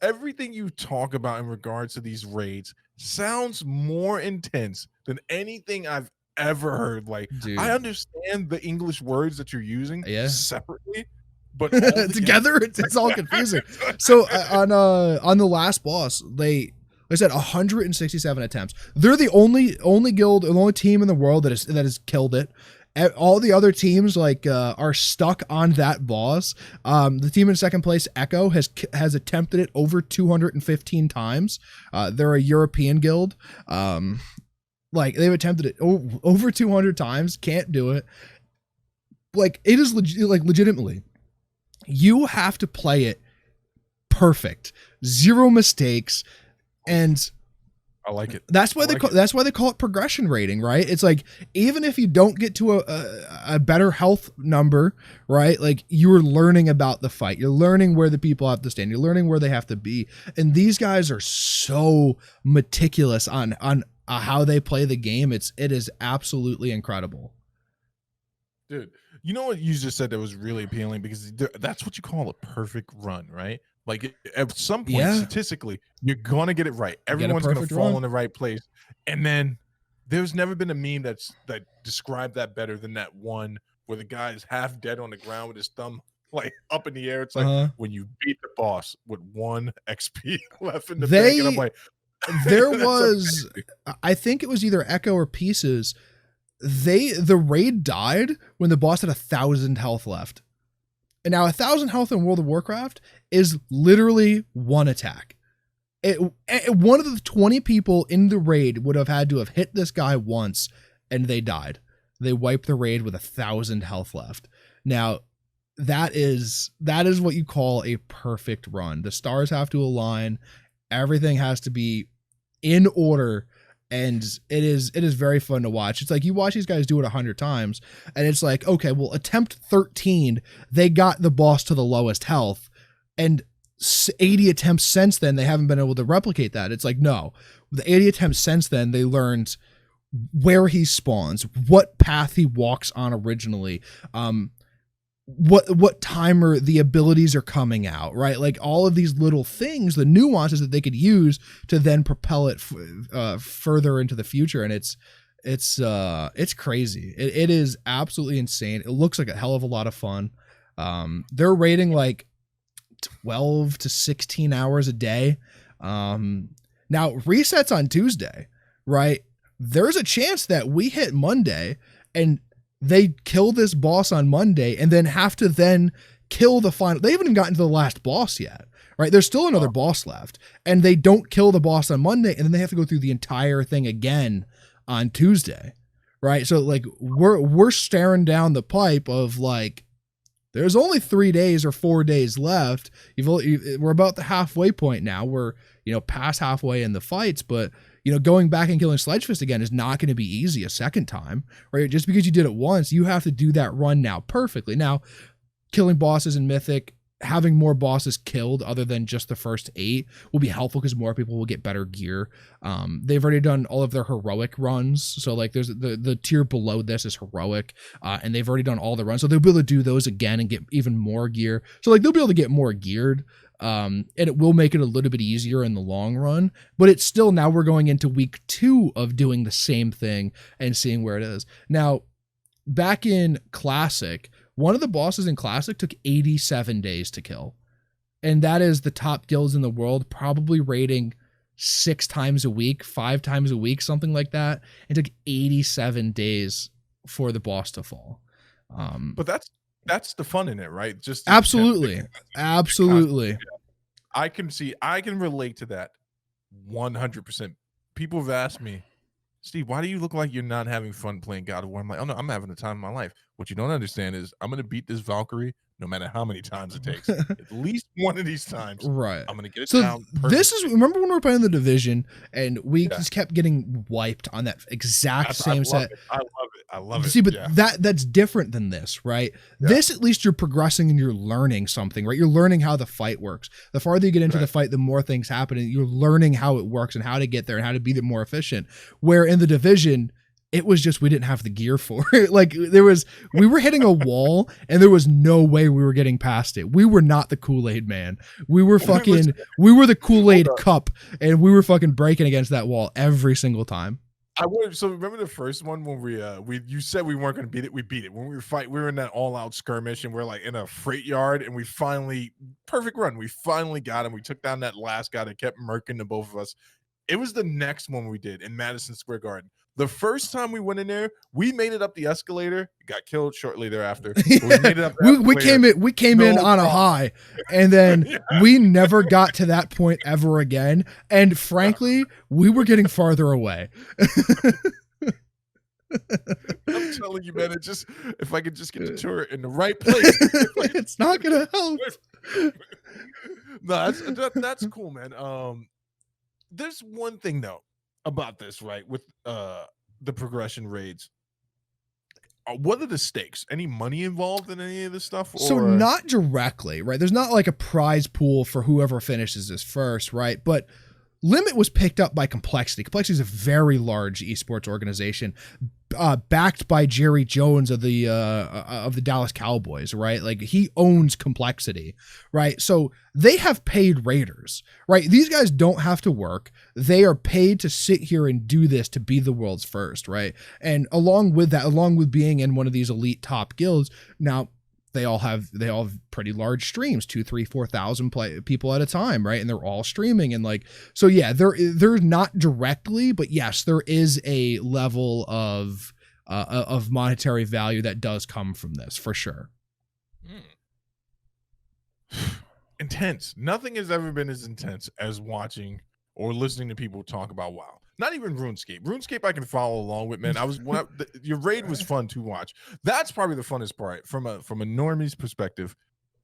Speaker 2: everything you talk about in regards to these raids sounds more intense than anything I've ever heard. Like, dude, I understand the English words that you're using separately, but
Speaker 1: together it's all confusing. So on the last boss, they said 167 attempts. They're the only guild, the only team in the world that has killed it. All the other teams are stuck on that boss. The team in second place, Echo, has attempted it over 215 times. They're a European guild. They've attempted it over 200 times. Can't do it. Like, it is legitimately, you have to play it perfect, 0 mistakes, and
Speaker 2: I like it.
Speaker 1: That's why they call it progression rating, right? It's like, even if you don't get to a better health number, right? Like, you're learning about the fight. You're learning where the people have to stand. You're learning where they have to be. And these guys are so meticulous on how they play the game. It is absolutely incredible.
Speaker 2: Dude, you know what you just said that was really appealing, because that's what you call a perfect run, right? Like, at some point, statistically, you're going to get it right. Everyone's going to fall in the right place. And then there's never been a meme that described that better than that one where the guy is half dead on the ground with his thumb like up in the air. It's like when you beat the boss with 1 XP left in the bank. And I'm like,
Speaker 1: there was, I think it was either Echo or Pieces. The raid died when the boss had 1,000 health left. And now 1,000 health in World of Warcraft is literally 1 attack. One of the 20 people in the raid would have had to have hit this guy once, and they died. They wiped the raid with 1,000 health left. Now, that is what you call a perfect run. The stars have to align. Everything has to be in order. And it is very fun to watch. It's like, you watch these guys do it 100 times, and it's like, okay, well, attempt 13, they got the boss to the lowest health, and 80 attempts since then, they haven't been able to replicate that. It's like, no, the 80 attempts since then, they learned where he spawns, what path he walks on originally, what timer the abilities are coming out, right? Like, all of these little things, the nuances that they could use to then propel it further into the future. And it's crazy. It is absolutely insane. It looks like a hell of a lot of fun. They're rating like 12 to 16 hours a day. Now, resets on Tuesday, right? There's a chance that we hit Monday and they kill this boss on Monday and then have to then kill the final. They haven't even gotten to the last boss yet, right? There's still another boss left, and they don't kill the boss on Monday, and then they have to go through the entire thing again on Tuesday, right? So like, we're staring down the pipe of like, there's only 3 days or 4 days left. We're about the halfway point now. We're, past halfway in the fights, but going back and killing Sledgefist again is not going to be easy a second time, right? Just because you did it once, you have to do that run now perfectly. Now, killing bosses in Mythic having more bosses killed other than just the first 8 will be helpful because more people will get better gear. They've already done all of their heroic runs, so like there's the tier below this is heroic, and they've already done all the runs, so they'll be able to do those again and get even more gear. So like they'll be able to get more geared, and it will make it a little bit easier in the long run. But it's still, now we're going into week 2 of doing the same thing and seeing where it is. Now, back in Classic, one of the bosses in Classic took 87 days to kill. And that is the top guilds in the world, probably raiding 6 times a week, 5 times a week, something like that. It took 87 days for the boss to fall.
Speaker 2: But that's the fun in it, right? Just
Speaker 1: absolutely. Absolutely.
Speaker 2: I can relate to that 100%. People have asked me, Steve, why do you look like you're not having fun playing God of War? I'm like, oh no, I'm having the time of my life. What you don't understand is I'm going to beat this Valkyrie no matter how many times it takes. At least one of these times,
Speaker 1: right?
Speaker 2: I'm going to get it
Speaker 1: so
Speaker 2: down.
Speaker 1: This is, remember when we were playing the Division and we just kept getting wiped on that exact same set?
Speaker 2: I love it.
Speaker 1: See, but that's different than this, right? Yeah. This, at least you're progressing and you're learning something, right? You're learning how the fight works. The farther you get into the fight, the more things happen, and you're learning how it works and how to get there and how to be more efficient. Where in the Division, it was just, we didn't have the gear for it. Like we were hitting a wall and there was no way we were getting past it. We were not the Kool-Aid man. We were we were the Kool-Aid cup, and we were fucking breaking against that wall every single time.
Speaker 2: So remember the first one when you said we weren't going to beat it, we beat it. When we were in that all-out skirmish and we're like in a freight yard, and we finally, perfect run, we finally got him. We took down that last guy that kept murking the both of us. It was the next one we did in Madison Square Garden. The first time we went in there, we made it up the escalator. Got killed shortly thereafter. We made it up.
Speaker 1: We came in on a high, and then we never got to that point ever again. And frankly, we were getting farther away.
Speaker 2: I'm telling you, man. It just, if I could just get the turret in the right place,
Speaker 1: it's not gonna help.
Speaker 2: No, that's cool, man. There's one thing though about this, right? With the progression raids, what are the stakes? Any money involved in any of this stuff?
Speaker 1: So not directly, right? There's not like a prize pool for whoever finishes this first, right? But Limit was picked up by Complexity. Complexity is a very large esports organization, backed by Jerry Jones of the Dallas Cowboys, right? Like, he owns Complexity, right? So they have paid raiders, right? These guys don't have to work. They are paid to sit here and do this, to be the world's first, right? And along with that, along with being in one of these elite top guilds, now they all have pretty large streams, 2, 3, 4,000 people at a time, right? And they're all streaming, and like, so yeah, they're not directly, but yes, there is a level of monetary value that does come from this, for sure.
Speaker 2: Intense. Nothing has ever been as intense as watching or listening to people talk about WoW. Not even RuneScape. RuneScape I can follow along with, man. Your raid was fun to watch. That's probably the funnest part from a normie's perspective.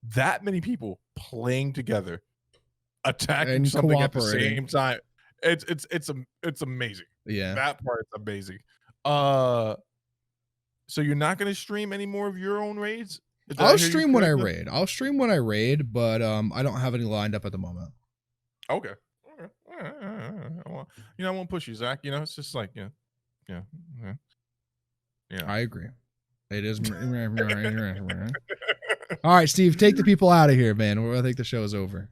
Speaker 2: That many people playing together, attacking and something at the same time. It's amazing.
Speaker 1: Yeah.
Speaker 2: That part's amazing. So you're not going to stream any more of your own raids?
Speaker 1: I'll stream when I raid. But I don't have any lined up at the moment.
Speaker 2: Okay. You know, I won't push you, Zach. You know, it's just like, yeah.
Speaker 1: I agree. It is. All right, Steve, take the people out of here, man. I think the show is over.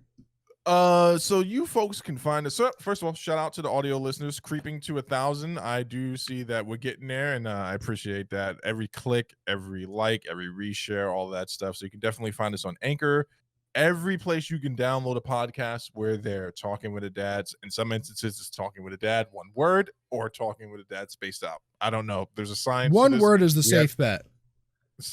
Speaker 2: So you folks can find us. So first of all, shout out to the audio listeners, creeping to 1,000. I do see that we're getting there, and I appreciate that. Every click, every like, every reshare, all that stuff. So you can definitely find us on Anchor. Every place you can download a podcast where they're talking with a dad. In some instances, it's talking with a dad, one word, or talking with a dad spaced out. I don't know. There's a science.
Speaker 1: One word is the safe bet.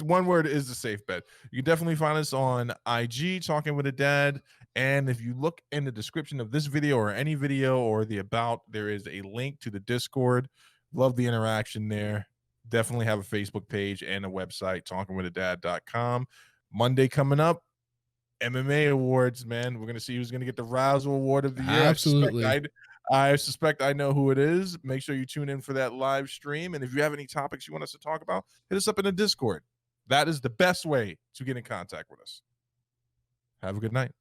Speaker 2: One word is the safe bet. You can definitely find us on IG, talking with a dad. And if you look in the description of this video or any video or the about, there is a link to the Discord. Love the interaction there. Definitely have a Facebook page and a website, talkingwithadad.com. Monday coming up. MMA awards, man. We're gonna see who's gonna get the Razzle Award of the year.
Speaker 1: Absolutely.
Speaker 2: I suspect I know who it is. Make sure you tune in for that live stream. And if you have any topics you want us to talk about, hit us up in the Discord. That is the best way to get in contact with us. Have a good night.